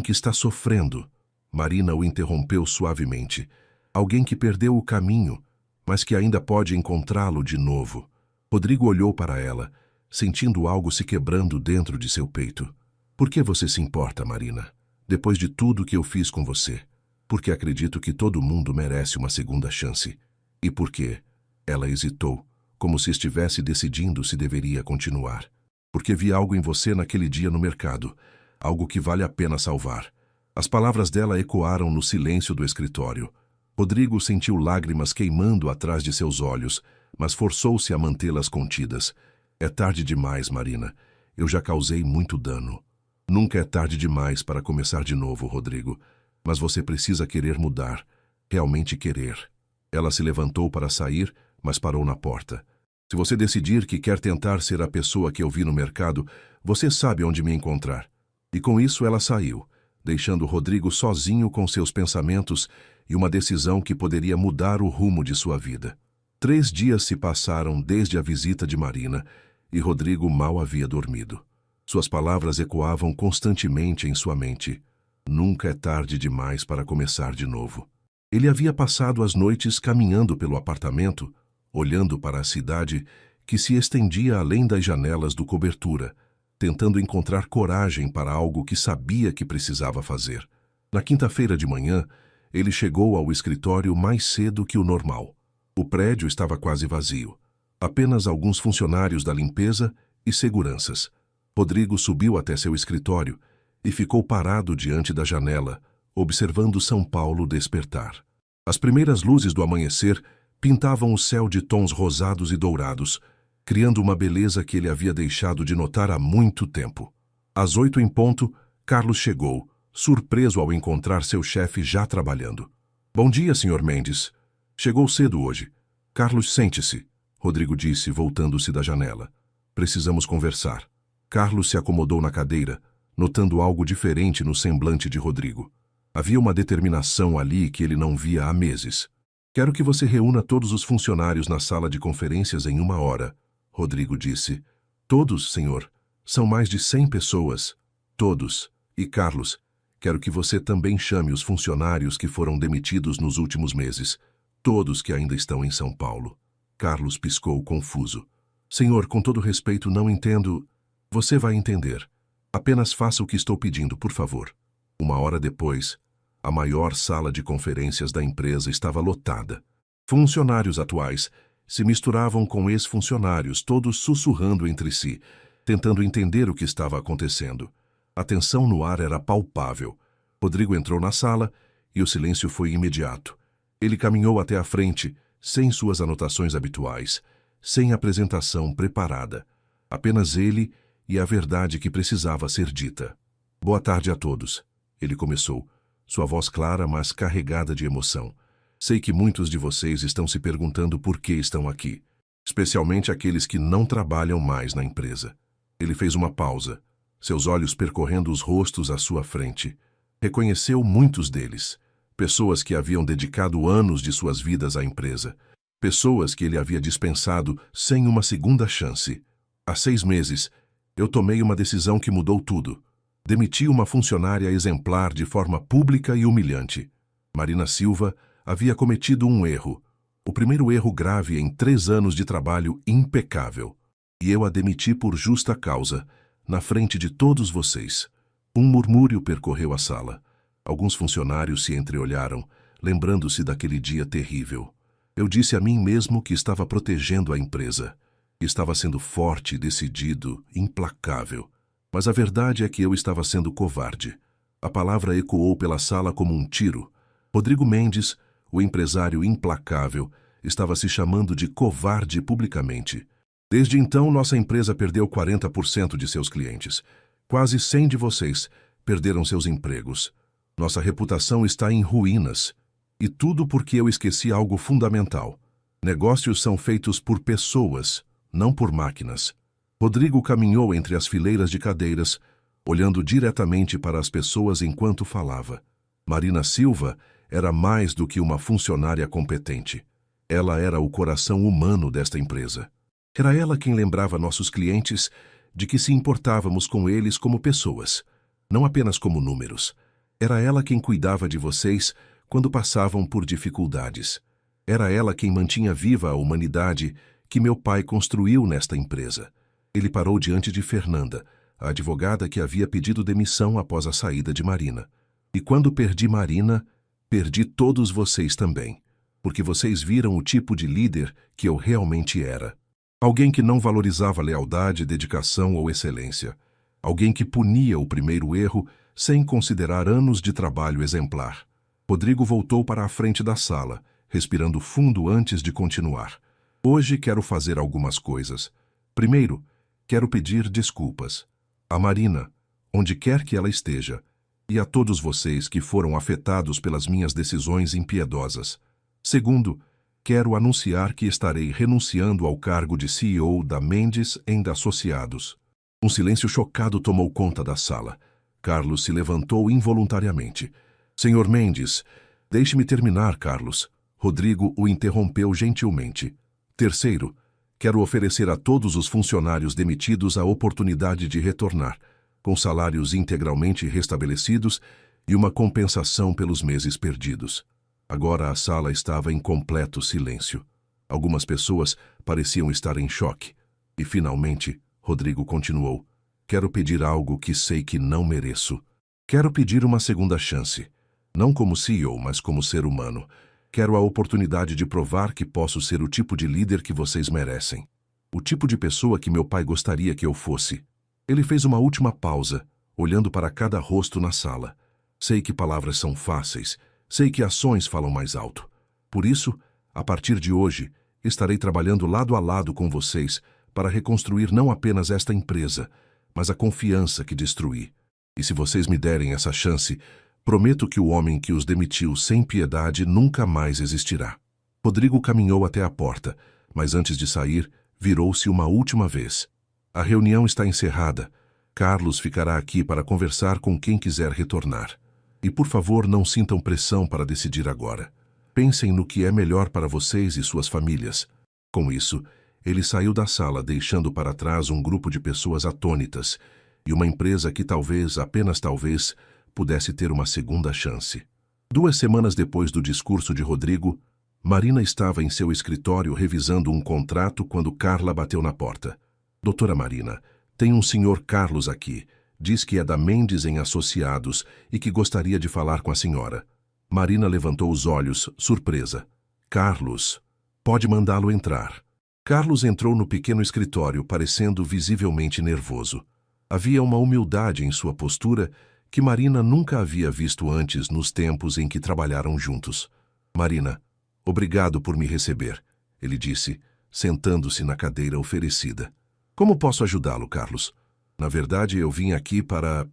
está sofrendo. Marina o interrompeu suavemente. Alguém que perdeu o caminho, mas que ainda pode encontrá-lo de novo. Rodrigo olhou para ela, sentindo algo se quebrando dentro de seu peito. Por que você se importa, Marina? Depois de tudo que eu fiz com você. Porque acredito que todo mundo merece uma segunda chance. E por quê? Ela hesitou, como se estivesse decidindo se deveria continuar. Porque vi algo em você naquele dia no mercado. Algo que vale a pena salvar. As palavras dela ecoaram no silêncio do escritório. Rodrigo sentiu lágrimas queimando atrás de seus olhos, mas forçou-se a mantê-las contidas. É tarde demais, Marina. Eu já causei muito dano. Nunca é tarde demais para começar de novo, Rodrigo. Mas você precisa querer mudar. Realmente querer. Ela se levantou para sair, mas parou na porta. Se você decidir que quer tentar ser a pessoa que eu vi no mercado, você sabe onde me encontrar. E com isso ela saiu, deixando Rodrigo sozinho com seus pensamentos e uma decisão que poderia mudar o rumo de sua vida. 3 dias se passaram desde a visita de Marina e Rodrigo mal havia dormido. Suas palavras ecoavam constantemente em sua mente. Nunca é tarde demais para começar de novo. Ele havia passado as noites caminhando pelo apartamento, olhando para a cidade que se estendia além das janelas do cobertura, tentando encontrar coragem para algo que sabia que precisava fazer. Na quinta-feira de manhã, ele chegou ao escritório mais cedo que o normal. O prédio estava quase vazio. Apenas alguns funcionários da limpeza e seguranças. Rodrigo subiu até seu escritório e ficou parado diante da janela, observando São Paulo despertar. As primeiras luzes do amanhecer pintavam o céu de tons rosados e dourados, criando uma beleza que ele havia deixado de notar há muito tempo. Às 8 em ponto, Carlos chegou, surpreso ao encontrar seu chefe já trabalhando. Bom dia, Sr. Mendes. Chegou cedo hoje. Carlos, sente-se, Rodrigo disse, voltando-se da janela. Precisamos conversar. Carlos se acomodou na cadeira, notando algo diferente no semblante de Rodrigo. Havia uma determinação ali que ele não via há meses. Quero que você reúna todos os funcionários na sala de conferências em 1 hora, Rodrigo disse. Todos, senhor. São mais de 100 pessoas. Todos. E Carlos, quero que você também chame os funcionários que foram demitidos nos últimos meses. Todos que ainda estão em São Paulo. Carlos piscou confuso. Senhor, com todo respeito, não entendo. Você vai entender. Apenas faça o que estou pedindo, por favor. 1 hora depois, a maior sala de conferências da empresa estava lotada. Funcionários atuais se misturavam com ex-funcionários, todos sussurrando entre si, tentando entender o que estava acontecendo. A tensão no ar era palpável. Rodrigo entrou na sala e o silêncio foi imediato. Ele caminhou até a frente, sem suas anotações habituais, sem apresentação preparada. Apenas ele e a verdade que precisava ser dita. Boa tarde a todos, ele começou, sua voz clara, mas carregada de emoção. Sei que muitos de vocês estão se perguntando por que estão aqui, especialmente aqueles que não trabalham mais na empresa. Ele fez uma pausa, seus olhos percorrendo os rostos à sua frente. Reconheceu muitos deles, pessoas que haviam dedicado anos de suas vidas à empresa, pessoas que ele havia dispensado sem uma segunda chance. Há 6 meses, eu tomei uma decisão que mudou tudo. Demiti uma funcionária exemplar de forma pública e humilhante. Marina Silva havia cometido um erro, o primeiro erro grave em 3 anos de trabalho impecável. E eu a demiti por justa causa, na frente de todos vocês. Um murmúrio percorreu a sala. Alguns funcionários se entreolharam, lembrando-se daquele dia terrível. Eu disse a mim mesmo que estava protegendo a empresa. Estava sendo forte, decidido, implacável. Mas a verdade é que eu estava sendo covarde. A palavra ecoou pela sala como um tiro. Rodrigo Mendes, o empresário implacável, estava se chamando de covarde publicamente. Desde então, nossa empresa perdeu 40% de seus clientes. Quase 100 de vocês perderam seus empregos. Nossa reputação está em ruínas. E tudo porque eu esqueci algo fundamental. Negócios são feitos por pessoas, não por máquinas. Rodrigo caminhou entre as fileiras de cadeiras, olhando diretamente para as pessoas enquanto falava. Marina Silva era mais do que uma funcionária competente. Ela era o coração humano desta empresa. Era ela quem lembrava nossos clientes de que se importávamos com eles como pessoas, não apenas como números. Era ela quem cuidava de vocês quando passavam por dificuldades. Era ela quem mantinha viva a humanidade que meu pai construiu nesta empresa. Ele parou diante de Fernanda, a advogada que havia pedido demissão após a saída de Marina. E quando perdi Marina, perdi todos vocês também, porque vocês viram o tipo de líder que eu realmente era. Alguém que não valorizava lealdade, dedicação ou excelência. Alguém que punia o primeiro erro sem considerar anos de trabalho exemplar. Rodrigo voltou para a frente da sala, respirando fundo antes de continuar. Hoje quero fazer algumas coisas. Primeiro, quero pedir desculpas. A Marina, onde quer que ela esteja, e a todos vocês que foram afetados pelas minhas decisões impiedosas. Segundo, quero anunciar que estarei renunciando ao cargo de CEO da Mendes & Associados. Um silêncio chocado tomou conta da sala. Carlos se levantou involuntariamente. Senhor Mendes, deixe-me terminar, Carlos. Rodrigo o interrompeu gentilmente. Terceiro, quero oferecer a todos os funcionários demitidos a oportunidade de retornar, com salários integralmente restabelecidos e uma compensação pelos meses perdidos. Agora a sala estava em completo silêncio. Algumas pessoas pareciam estar em choque. E, finalmente, Rodrigo continuou. Quero pedir algo que sei que não mereço. Quero pedir uma segunda chance. Não como CEO, mas como ser humano. Quero a oportunidade de provar que posso ser o tipo de líder que vocês merecem. O tipo de pessoa que meu pai gostaria que eu fosse. Ele fez uma última pausa, olhando para cada rosto na sala. Sei que palavras são fáceis. Sei que ações falam mais alto. Por isso, a partir de hoje, estarei trabalhando lado a lado com vocês para reconstruir não apenas esta empresa, mas a confiança que destruí. E se vocês me derem essa chance, prometo que o homem que os demitiu sem piedade nunca mais existirá. Rodrigo caminhou até a porta, mas antes de sair, virou-se uma última vez. A reunião está encerrada. Carlos ficará aqui para conversar com quem quiser retornar. E por favor, não sintam pressão para decidir agora. Pensem no que é melhor para vocês e suas famílias. Com isso, ele saiu da sala deixando para trás um grupo de pessoas atônitas e uma empresa que talvez, apenas talvez, pudesse ter uma segunda chance. 2 semanas depois do discurso de Rodrigo, Marina estava em seu escritório revisando um contrato quando Carla bateu na porta. Doutora Marina, tem um senhor Carlos aqui. Diz que é da Mendes & Associados e que gostaria de falar com a senhora. Marina levantou os olhos, surpresa. Carlos, pode mandá-lo entrar. Carlos entrou no pequeno escritório, parecendo visivelmente nervoso. Havia uma humildade em sua postura que Marina nunca havia visto antes nos tempos em que trabalharam juntos. Marina, obrigado por me receber, ele disse, sentando-se na cadeira oferecida. Como posso ajudá-lo, Carlos? Na verdade, eu vim aqui para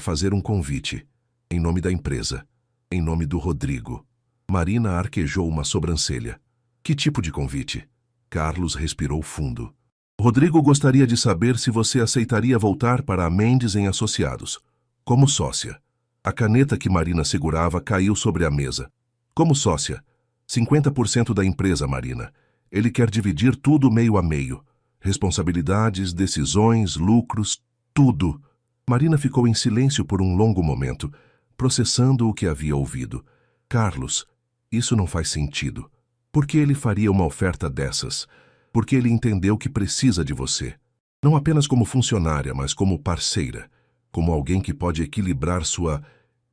fazer um convite. Em nome da empresa. Em nome do Rodrigo. Marina arquejou uma sobrancelha. Que tipo de convite? Carlos respirou fundo. Rodrigo gostaria de saber se você aceitaria voltar para a Mendes & Associados. Como sócia. A caneta que Marina segurava caiu sobre a mesa. Como sócia. 50% da empresa, Marina. Ele quer dividir tudo meio a meio. Responsabilidades, decisões, lucros, tudo. Marina ficou em silêncio por um longo momento, processando o que havia ouvido. Carlos, isso não faz sentido. Por que ele faria uma oferta dessas? Porque ele entendeu que precisa de você. Não apenas como funcionária, mas como parceira. Como alguém que pode equilibrar sua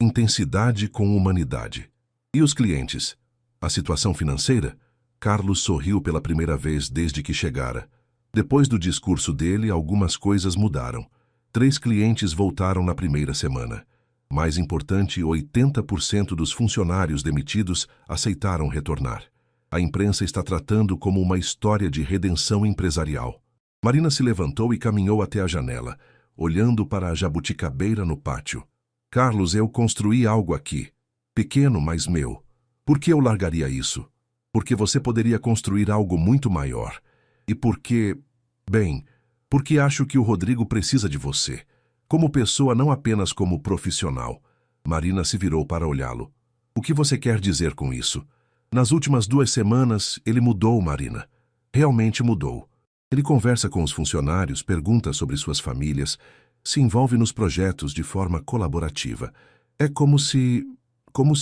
intensidade com humanidade. E os clientes? A situação financeira? Carlos sorriu pela primeira vez desde que chegara. Depois do discurso dele, algumas coisas mudaram. 3 clientes voltaram na primeira semana. Mais importante, 80% dos funcionários demitidos aceitaram retornar. A imprensa está tratando como uma história de redenção empresarial. Marina se levantou e caminhou até a janela, olhando para a jabuticabeira no pátio. Carlos, eu construí algo aqui. Pequeno, mas meu. Por que eu largaria isso? Porque você poderia construir algo muito maior. E porque... Bem, porque acho que o Rodrigo precisa de você. Como pessoa, não apenas como profissional. Marina se virou para olhá-lo. O que você quer dizer com isso? Nas últimas 2 semanas, ele mudou, Marina. Realmente mudou. Ele conversa com os funcionários, pergunta sobre suas famílias, se envolve nos projetos de forma colaborativa. É como se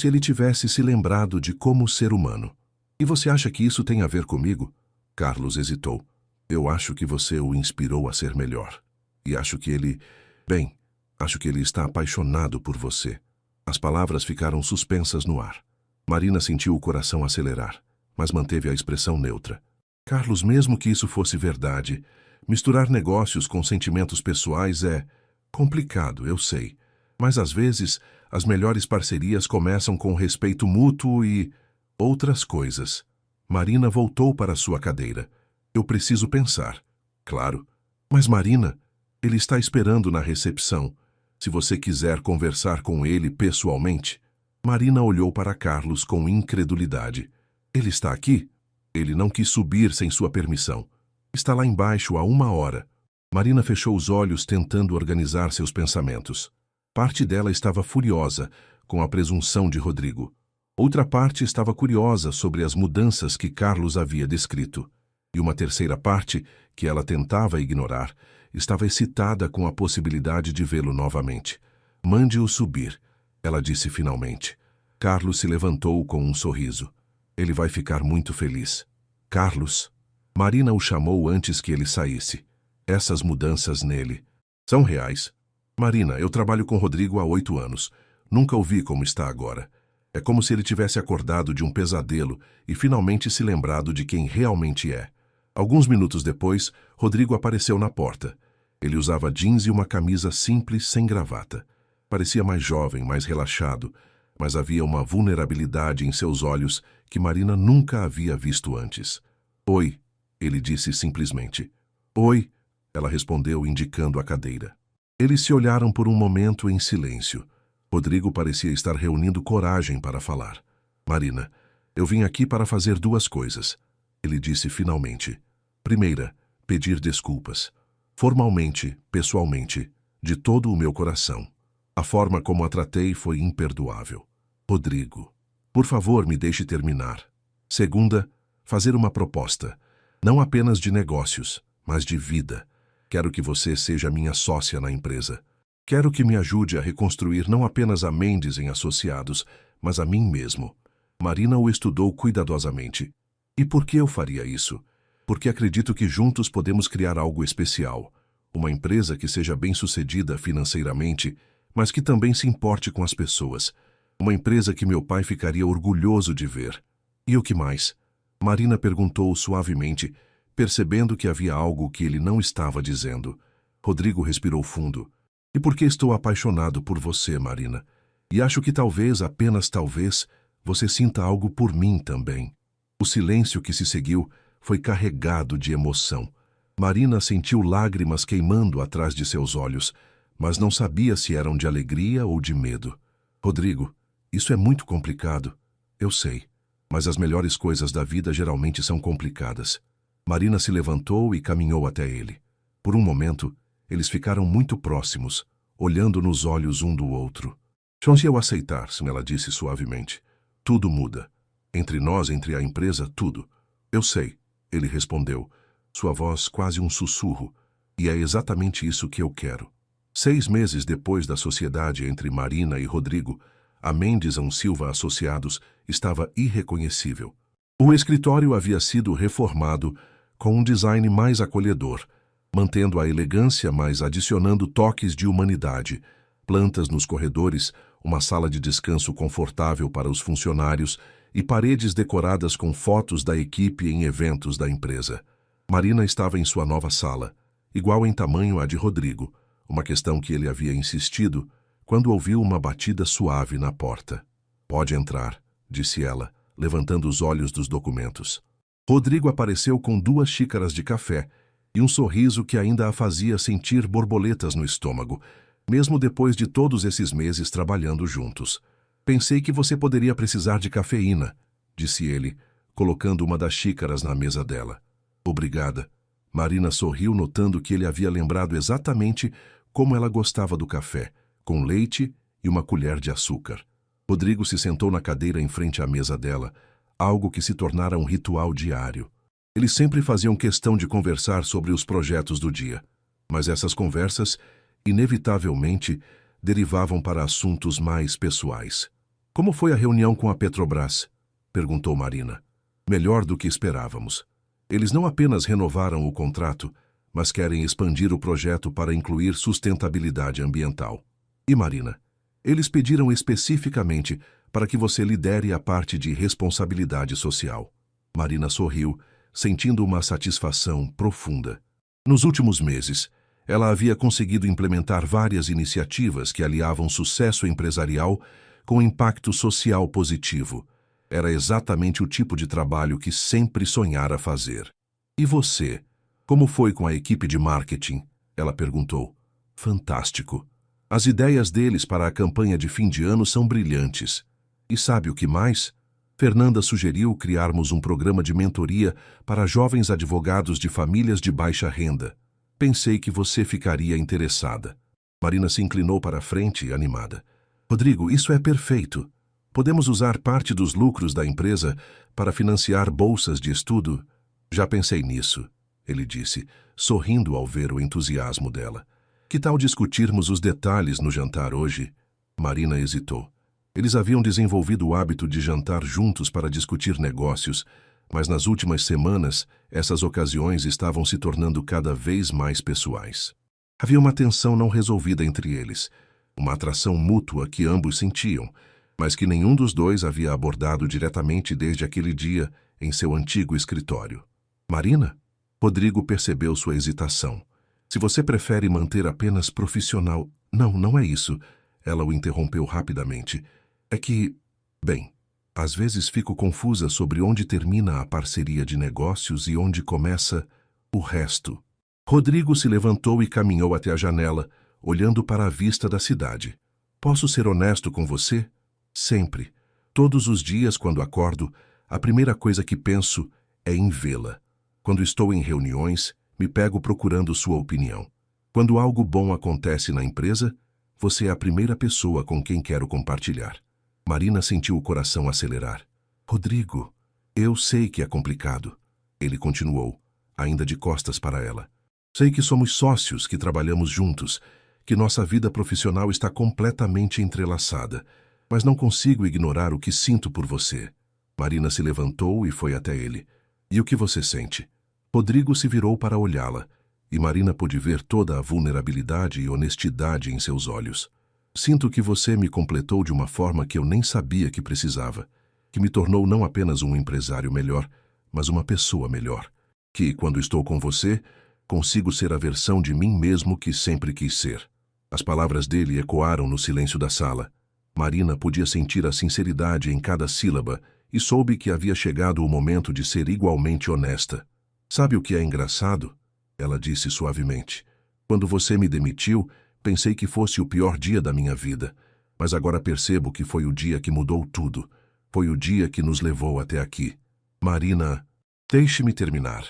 ele tivesse se lembrado de como ser humano. E você acha que isso tem a ver comigo? Carlos hesitou. Eu acho que você o inspirou a ser melhor. E acho que ele... Bem, acho que ele está apaixonado por você. As palavras ficaram suspensas no ar. Marina sentiu o coração acelerar, mas manteve a expressão neutra. Carlos, mesmo que isso fosse verdade, misturar negócios com sentimentos pessoais é complicado, eu sei. Mas às vezes, as melhores parcerias começam com respeito mútuo e outras coisas. Marina voltou para sua cadeira. Eu preciso pensar. Claro. Mas Marina, ele está esperando na recepção. Se você quiser conversar com ele pessoalmente... Marina olhou para Carlos com incredulidade. Ele está aqui? Ele não quis subir sem sua permissão. Está lá embaixo há 1 hora. Marina fechou os olhos tentando organizar seus pensamentos. Parte dela estava furiosa com a presunção de Rodrigo. Outra parte estava curiosa sobre as mudanças que Carlos havia descrito. E uma terceira parte, que ela tentava ignorar, estava excitada com a possibilidade de vê-lo novamente. Mande-o subir, ela disse finalmente. Carlos se levantou com um sorriso. Ele vai ficar muito feliz. Carlos? Marina o chamou antes que ele saísse. Essas mudanças nele são reais. Marina, eu trabalho com Rodrigo há 8 anos. Nunca o vi como está agora. É como se ele tivesse acordado de um pesadelo e finalmente se lembrado de quem realmente é. Alguns minutos depois, Rodrigo apareceu na porta. Ele usava jeans e uma camisa simples, sem gravata. Parecia mais jovem, mais relaxado, mas havia uma vulnerabilidade em seus olhos que Marina nunca havia visto antes. Oi, ele disse simplesmente. Oi, ela respondeu indicando a cadeira. Eles se olharam por um momento em silêncio. Rodrigo parecia estar reunindo coragem para falar. Marina, eu vim aqui para fazer 2 coisas, ele disse finalmente. Primeira, pedir desculpas. Formalmente, pessoalmente, de todo o meu coração. A forma como a tratei foi imperdoável. Rodrigo, por favor, me deixe terminar. Segunda, fazer uma proposta. Não apenas de negócios, mas de vida. Quero que você seja minha sócia na empresa. Quero que me ajude a reconstruir não apenas a Mendes em Associados, mas a mim mesmo. Marina o estudou cuidadosamente. E por que eu faria isso? Porque acredito que juntos podemos criar algo especial. Uma empresa que seja bem-sucedida financeiramente, mas que também se importe com as pessoas. Uma empresa que meu pai ficaria orgulhoso de ver. E o que mais? Marina perguntou suavemente, percebendo que havia algo que ele não estava dizendo. Rodrigo respirou fundo. E por que estou apaixonado por você, Marina? E acho que talvez, apenas talvez, você sinta algo por mim também. O silêncio que se seguiu foi carregado de emoção. Marina sentiu lágrimas queimando atrás de seus olhos, mas não sabia se eram de alegria ou de medo. Rodrigo, isso é muito complicado. Eu sei, mas as melhores coisas da vida geralmente são complicadas. Marina se levantou e caminhou até ele. Por um momento, eles ficaram muito próximos, olhando nos olhos um do outro. Se eu aceitar-se, ela disse suavemente. Tudo muda. Entre nós, entre a empresa, tudo. Eu sei, ele respondeu, sua voz quase um sussurro. E é exatamente isso que eu quero. 6 meses depois da sociedade entre Marina e Rodrigo, a Mendes Silva Associados estava irreconhecível. O escritório havia sido reformado com um design mais acolhedor, mantendo a elegância, mas adicionando toques de humanidade, plantas nos corredores, uma sala de descanso confortável para os funcionários e paredes decoradas com fotos da equipe em eventos da empresa. Marina estava em sua nova sala, igual em tamanho à de Rodrigo, uma questão que ele havia insistido quando ouviu uma batida suave na porta. Pode entrar, disse ela, levantando os olhos dos documentos. Rodrigo apareceu com 2 xícaras de café e um sorriso que ainda a fazia sentir borboletas no estômago, mesmo depois de todos esses meses trabalhando juntos. Pensei que você poderia precisar de cafeína, disse ele, colocando uma das xícaras na mesa dela. Obrigada. Marina sorriu, notando que ele havia lembrado exatamente como ela gostava do café, com leite e uma colher de açúcar. Rodrigo se sentou na cadeira em frente à mesa dela, algo que se tornara um ritual diário. Eles sempre faziam questão de conversar sobre os projetos do dia, mas essas conversas, inevitavelmente, derivavam para assuntos mais pessoais. Como foi a reunião com a Petrobras? Perguntou Marina. Melhor do que esperávamos. Eles não apenas renovaram o contrato, mas querem expandir o projeto para incluir sustentabilidade ambiental. E Marina, eles pediram especificamente para que você lidere a parte de responsabilidade social. Marina sorriu, sentindo uma satisfação profunda. Nos últimos meses, ela havia conseguido implementar várias iniciativas que aliavam sucesso empresarial com impacto social positivo. Era exatamente o tipo de trabalho que sempre sonhara fazer. E você? Como foi com a equipe de marketing? Ela perguntou. Fantástico. As ideias deles para a campanha de fim de ano são brilhantes. E sabe o que mais? Fernanda sugeriu criarmos um programa de mentoria para jovens advogados de famílias de baixa renda. Pensei que você ficaria interessada. Marina se inclinou para a frente, animada. Rodrigo, isso é perfeito. Podemos usar parte dos lucros da empresa para financiar bolsas de estudo? Já pensei nisso, ele disse, sorrindo ao ver o entusiasmo dela. Que tal discutirmos os detalhes no jantar hoje? Marina hesitou. Eles haviam desenvolvido o hábito de jantar juntos para discutir negócios, mas nas últimas semanas, essas ocasiões estavam se tornando cada vez mais pessoais. Havia uma tensão não resolvida entre eles, uma atração mútua que ambos sentiam, mas que nenhum dos dois havia abordado diretamente desde aquele dia em seu antigo escritório. Marina? Rodrigo percebeu sua hesitação. Se você prefere manter apenas profissional... Não é isso. Ela o interrompeu rapidamente. É que... Bem, às vezes fico confusa sobre onde termina a parceria de negócios e onde começa o resto. Rodrigo se levantou e caminhou até a janela, olhando para a vista da cidade. Posso ser honesto com você? Sempre. Todos os dias, quando acordo, a primeira coisa que penso é em vê-la. Quando estou em reuniões, me pego procurando sua opinião. Quando algo bom acontece na empresa, você é a primeira pessoa com quem quero compartilhar. Marina sentiu o coração acelerar. Rodrigo, eu sei que é complicado. Ele continuou, ainda de costas para ela. Sei que somos sócios, que trabalhamos juntos, que nossa vida profissional está completamente entrelaçada, mas não consigo ignorar o que sinto por você. Marina se levantou e foi até ele. E o que você sente? Rodrigo se virou para olhá-la, e Marina pôde ver toda a vulnerabilidade e honestidade em seus olhos. Sinto que você me completou de uma forma que eu nem sabia que precisava, que me tornou não apenas um empresário melhor, mas uma pessoa melhor, que, quando estou com você, consigo ser a versão de mim mesmo que sempre quis ser. As palavras dele ecoaram no silêncio da sala. Marina podia sentir a sinceridade em cada sílaba e soube que havia chegado o momento de ser igualmente honesta. Sabe o que é engraçado? Ela disse suavemente. Quando você me demitiu, pensei que fosse o pior dia da minha vida, mas agora percebo que foi o dia que mudou tudo. Foi o dia que nos levou até aqui. Marina, deixe-me terminar,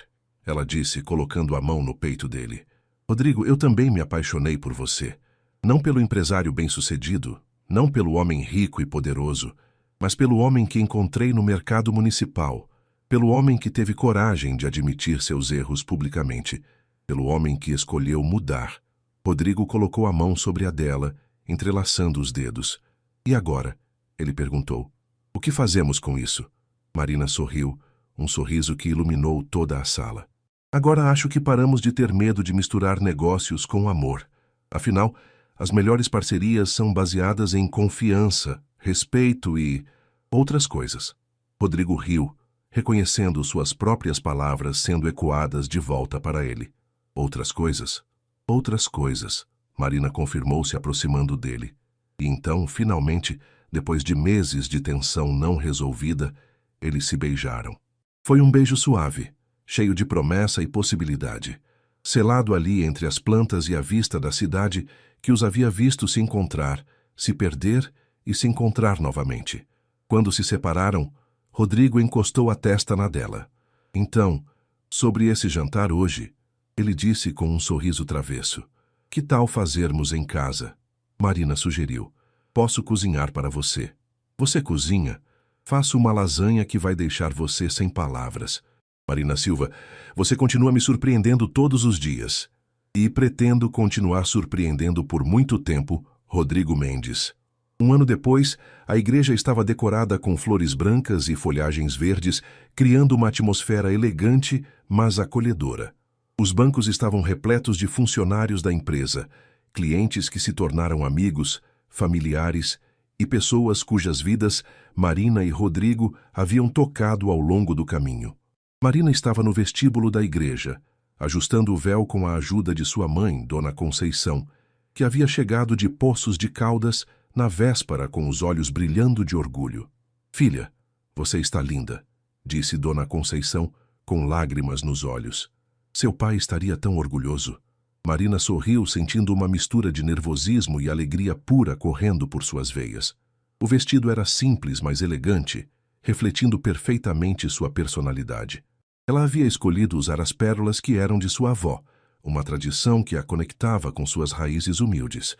ela disse, colocando a mão no peito dele. Rodrigo, eu também me apaixonei por você. Não pelo empresário bem-sucedido, não pelo homem rico e poderoso, mas pelo homem que encontrei no mercado municipal, pelo homem que teve coragem de admitir seus erros publicamente, pelo homem que escolheu mudar. Rodrigo colocou a mão sobre a dela, entrelaçando os dedos. E agora? Ele perguntou. O que fazemos com isso? Marina sorriu, um sorriso que iluminou toda a sala. Agora acho que paramos de ter medo de misturar negócios com amor. Afinal, as melhores parcerias são baseadas em confiança, respeito e outras coisas. Rodrigo riu, reconhecendo suas próprias palavras sendo ecoadas de volta para ele. Outras coisas? Outras coisas, Marina confirmou se aproximando dele. E então, finalmente, depois de meses de tensão não resolvida, eles se beijaram. Foi um beijo suave, cheio de promessa e possibilidade. selado ali entre as plantas e a vista da cidade que os havia visto se encontrar, se perder e se encontrar novamente. Quando se separaram, Rodrigo encostou a testa na dela. Então, sobre esse jantar hoje, ele disse com um sorriso travesso: "Que tal fazermos em casa?" Marina sugeriu: "Posso cozinhar para você." "Você cozinha? Faço uma lasanha que vai deixar você sem palavras." "Marina Silva, você continua me surpreendendo todos os dias." "E pretendo continuar surpreendendo por muito tempo." Rodrigo Mendes. Um ano depois, a igreja estava decorada com flores brancas e folhagens verdes, criando uma atmosfera elegante, mas acolhedora. Os bancos estavam repletos de funcionários da empresa, clientes que se tornaram amigos, familiares e pessoas cujas vidas Marina e Rodrigo haviam tocado ao longo do caminho. Marina estava no vestíbulo da igreja, ajustando o véu com a ajuda de sua mãe, Dona Conceição, que havia chegado de Poços de Caldas na véspera com os olhos brilhando de orgulho. "Filha, você está linda", disse Dona Conceição, com lágrimas nos olhos. "Seu pai estaria tão orgulhoso." Marina sorriu, sentindo uma mistura de nervosismo e alegria pura correndo por suas veias. O vestido era simples, mas elegante, refletindo perfeitamente sua personalidade. Ela havia escolhido usar as pérolas que eram de sua avó, uma tradição que a conectava com suas raízes humildes.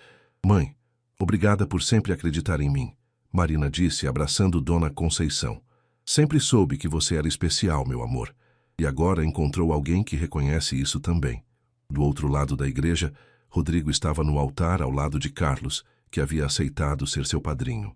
"Mãe, obrigada por sempre acreditar em mim", Marina disse, abraçando Dona Conceição. "Sempre soube que você era especial, meu amor, e agora encontrou alguém que reconhece isso também." Do outro lado da igreja, Rodrigo estava no altar ao lado de Carlos, que havia aceitado ser seu padrinho.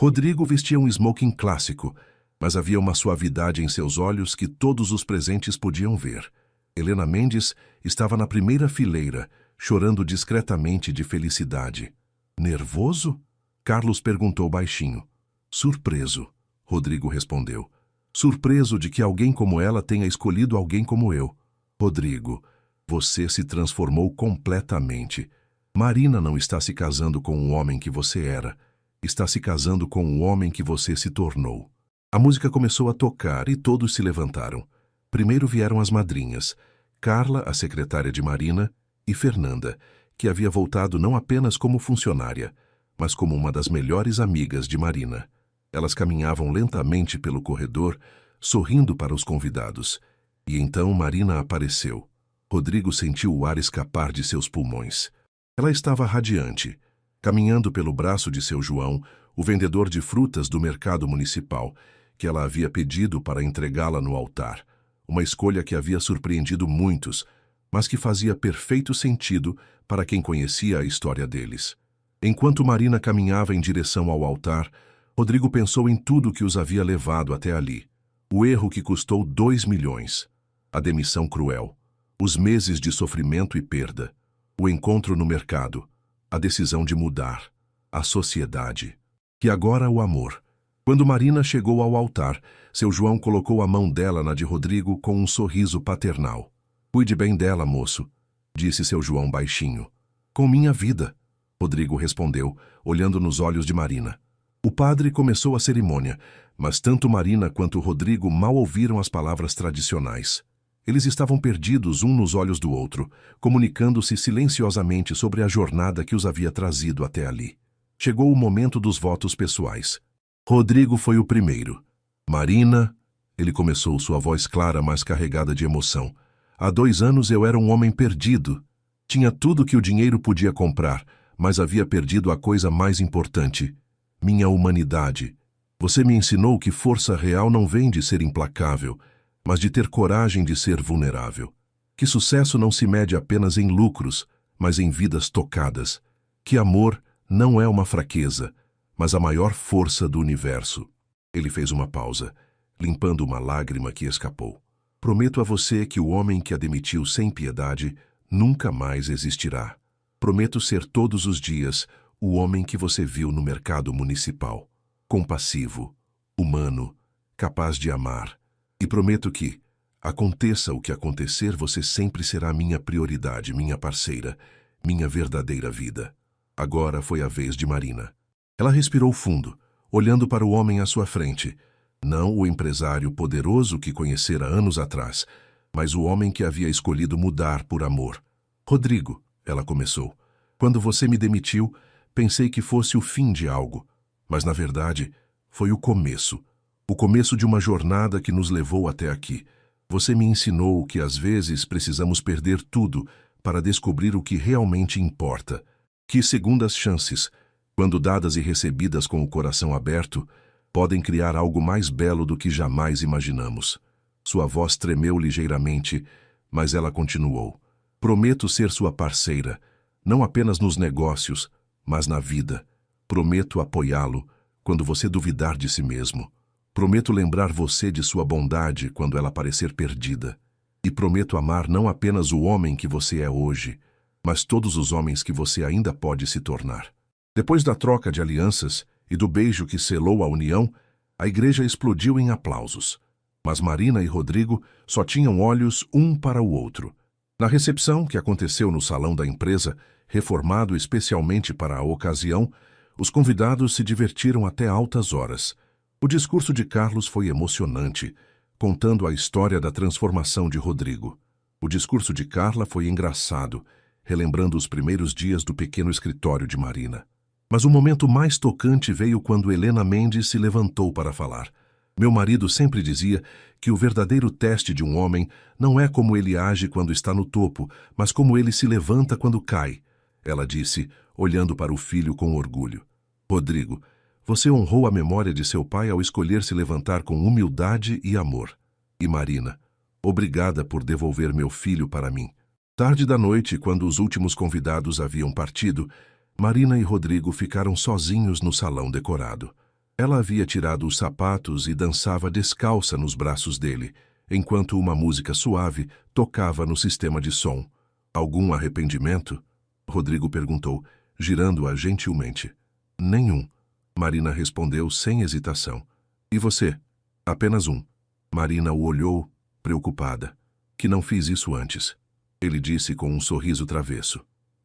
Rodrigo vestia um smoking clássico, mas havia uma suavidade em seus olhos que todos os presentes podiam ver. Helena Mendes estava na primeira fileira, chorando discretamente de felicidade. "Nervoso?" Carlos perguntou baixinho. "Surpreso", Rodrigo respondeu. "Surpreso de que alguém como ela tenha escolhido alguém como eu." "Rodrigo, você se transformou completamente. Marina não está se casando com o homem que você era. Está se casando com o homem que você se tornou." A música começou a tocar e todos se levantaram. Primeiro vieram as madrinhas, Carla, a secretária de Marina, e Fernanda, que havia voltado não apenas como funcionária, mas como uma das melhores amigas de Marina. Elas caminhavam lentamente pelo corredor, sorrindo para os convidados. E então Marina apareceu. Rodrigo sentiu o ar escapar de seus pulmões. Ela estava radiante, caminhando pelo braço de seu João, o vendedor de frutas do mercado municipal, que ela havia pedido para entregá-la no altar. Uma escolha que havia surpreendido muitos, mas que fazia perfeito sentido para quem conhecia a história deles. Enquanto Marina caminhava em direção ao altar, Rodrigo pensou em tudo que os havia levado até ali. O erro que custou 2 milhões. A demissão cruel. Os meses de sofrimento e perda. O encontro no mercado. A decisão de mudar. A sociedade. E agora o amor. Quando Marina chegou ao altar, seu João colocou a mão dela na de Rodrigo com um sorriso paternal. "Cuide bem dela, moço", disse seu João baixinho. "Com minha vida", Rodrigo respondeu, olhando nos olhos de Marina. O padre começou a cerimônia, mas tanto Marina quanto Rodrigo mal ouviram as palavras tradicionais. Eles estavam perdidos um nos olhos do outro, comunicando-se silenciosamente sobre a jornada que os havia trazido até ali. Chegou o momento dos votos pessoais. Rodrigo foi o primeiro. "Marina", ele começou, sua voz clara, mas carregada de emoção. "Há 2 anos eu era um homem perdido. Tinha tudo que o dinheiro podia comprar, mas havia perdido a coisa mais importante, minha humanidade. Você me ensinou que força real não vem de ser implacável, mas de ter coragem de ser vulnerável. Que sucesso não se mede apenas em lucros, mas em vidas tocadas. Que amor não é uma fraqueza, mas a maior força do universo." Ele fez uma pausa, limpando uma lágrima que escapou. "Prometo a você que o homem que a demitiu sem piedade nunca mais existirá. Prometo ser todos os dias o homem que você viu no mercado municipal. Compassivo, humano, capaz de amar. E prometo que, aconteça o que acontecer, você sempre será minha prioridade, minha parceira, minha verdadeira vida." Agora foi a vez de Marina. Ela respirou fundo, olhando para o homem à sua frente. Não o empresário poderoso que conhecera anos atrás, mas o homem que havia escolhido mudar por amor. Rodrigo, ela começou, quando você me demitiu, pensei que fosse o fim de algo, mas na verdade foi o começo de uma jornada que nos levou até aqui. Você me ensinou que às vezes precisamos perder tudo para descobrir o que realmente importa. Que segundas chances, quando dadas e recebidas com o coração aberto, podem criar algo mais belo do que jamais imaginamos. Sua voz tremeu ligeiramente, mas ela continuou. Prometo ser sua parceira, não apenas nos negócios, mas na vida. Prometo apoiá-lo quando você duvidar de si mesmo. Prometo lembrar você de sua bondade quando ela parecer perdida. E prometo amar não apenas o homem que você é hoje, mas todos os homens que você ainda pode se tornar. Depois da troca de alianças e do beijo que selou a união, a igreja explodiu em aplausos. Mas Marina e Rodrigo só tinham olhos um para o outro. Na recepção, que aconteceu no salão da empresa, reformado especialmente para a ocasião, os convidados se divertiram até altas horas. O discurso de Carlos foi emocionante, contando a história da transformação de Rodrigo. O discurso de Carla foi engraçado, relembrando os primeiros dias do pequeno escritório de Marina. Mas o momento mais tocante veio quando Helena Mendes se levantou para falar. Meu marido sempre dizia que o verdadeiro teste de um homem não é como ele age quando está no topo, mas como ele se levanta quando cai. Ela disse, olhando para o filho com orgulho. Rodrigo, você honrou a memória de seu pai ao escolher se levantar com humildade e amor. E Marina, obrigada por devolver meu filho para mim. Tarde da noite, quando os últimos convidados haviam partido, Marina e Rodrigo ficaram sozinhos no salão decorado. Ela havia tirado os sapatos e dançava descalça nos braços dele, enquanto uma música suave tocava no sistema de som. Algum arrependimento? Rodrigo perguntou, girando-a gentilmente. Nenhum. Marina respondeu sem hesitação. E você? Apenas um. Marina o olhou, preocupada. Que não fiz isso antes. Ele disse com um sorriso travesso.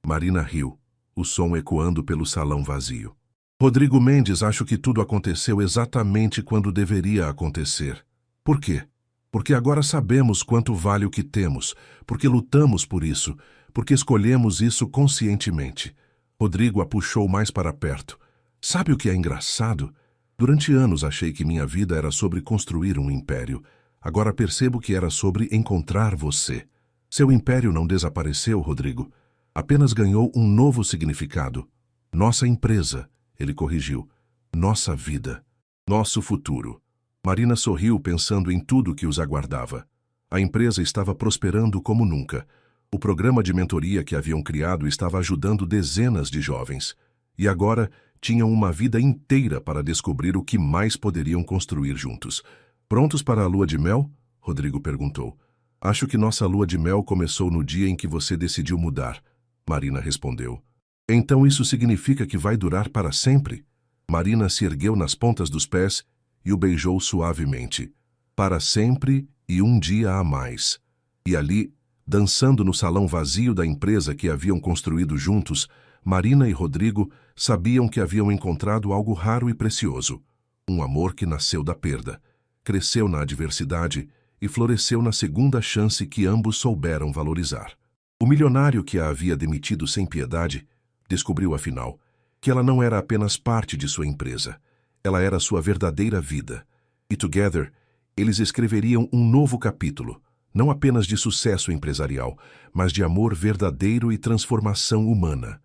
Marina riu, o som ecoando pelo salão vazio. Rodrigo Mendes, acho que tudo aconteceu exatamente quando deveria acontecer. Por quê? Porque agora sabemos quanto vale o que temos, porque lutamos por isso, porque escolhemos isso conscientemente. Rodrigo a puxou mais para perto. Sabe o que é engraçado? Durante anos achei que minha vida era sobre construir um império. Agora percebo que era sobre encontrar você. Seu império não desapareceu, Rodrigo. Apenas ganhou um novo significado. Nossa empresa, ele corrigiu. Nossa vida. Nosso futuro. Marina sorriu pensando em tudo que os aguardava. A empresa estava prosperando como nunca. O programa de mentoria que haviam criado estava ajudando dezenas de jovens. E agora tinham uma vida inteira para descobrir o que mais poderiam construir juntos. Prontos para a lua de mel? Rodrigo perguntou. Acho que nossa lua de mel começou no dia em que você decidiu mudar. Marina respondeu. Então isso significa que vai durar para sempre? Marina se ergueu nas pontas dos pés e o beijou suavemente. Para sempre e um dia a mais. E ali, dançando no salão vazio da empresa que haviam construído juntos, Marina e Rodrigo sabiam que haviam encontrado algo raro e precioso. Um amor que nasceu da perda, cresceu na adversidade e floresceu na segunda chance que ambos souberam valorizar. O milionário que a havia demitido sem piedade descobriu, afinal, que ela não era apenas parte de sua empresa. Ela era sua verdadeira vida. E together, eles escreveriam um novo capítulo, não apenas de sucesso empresarial, mas de amor verdadeiro e transformação humana.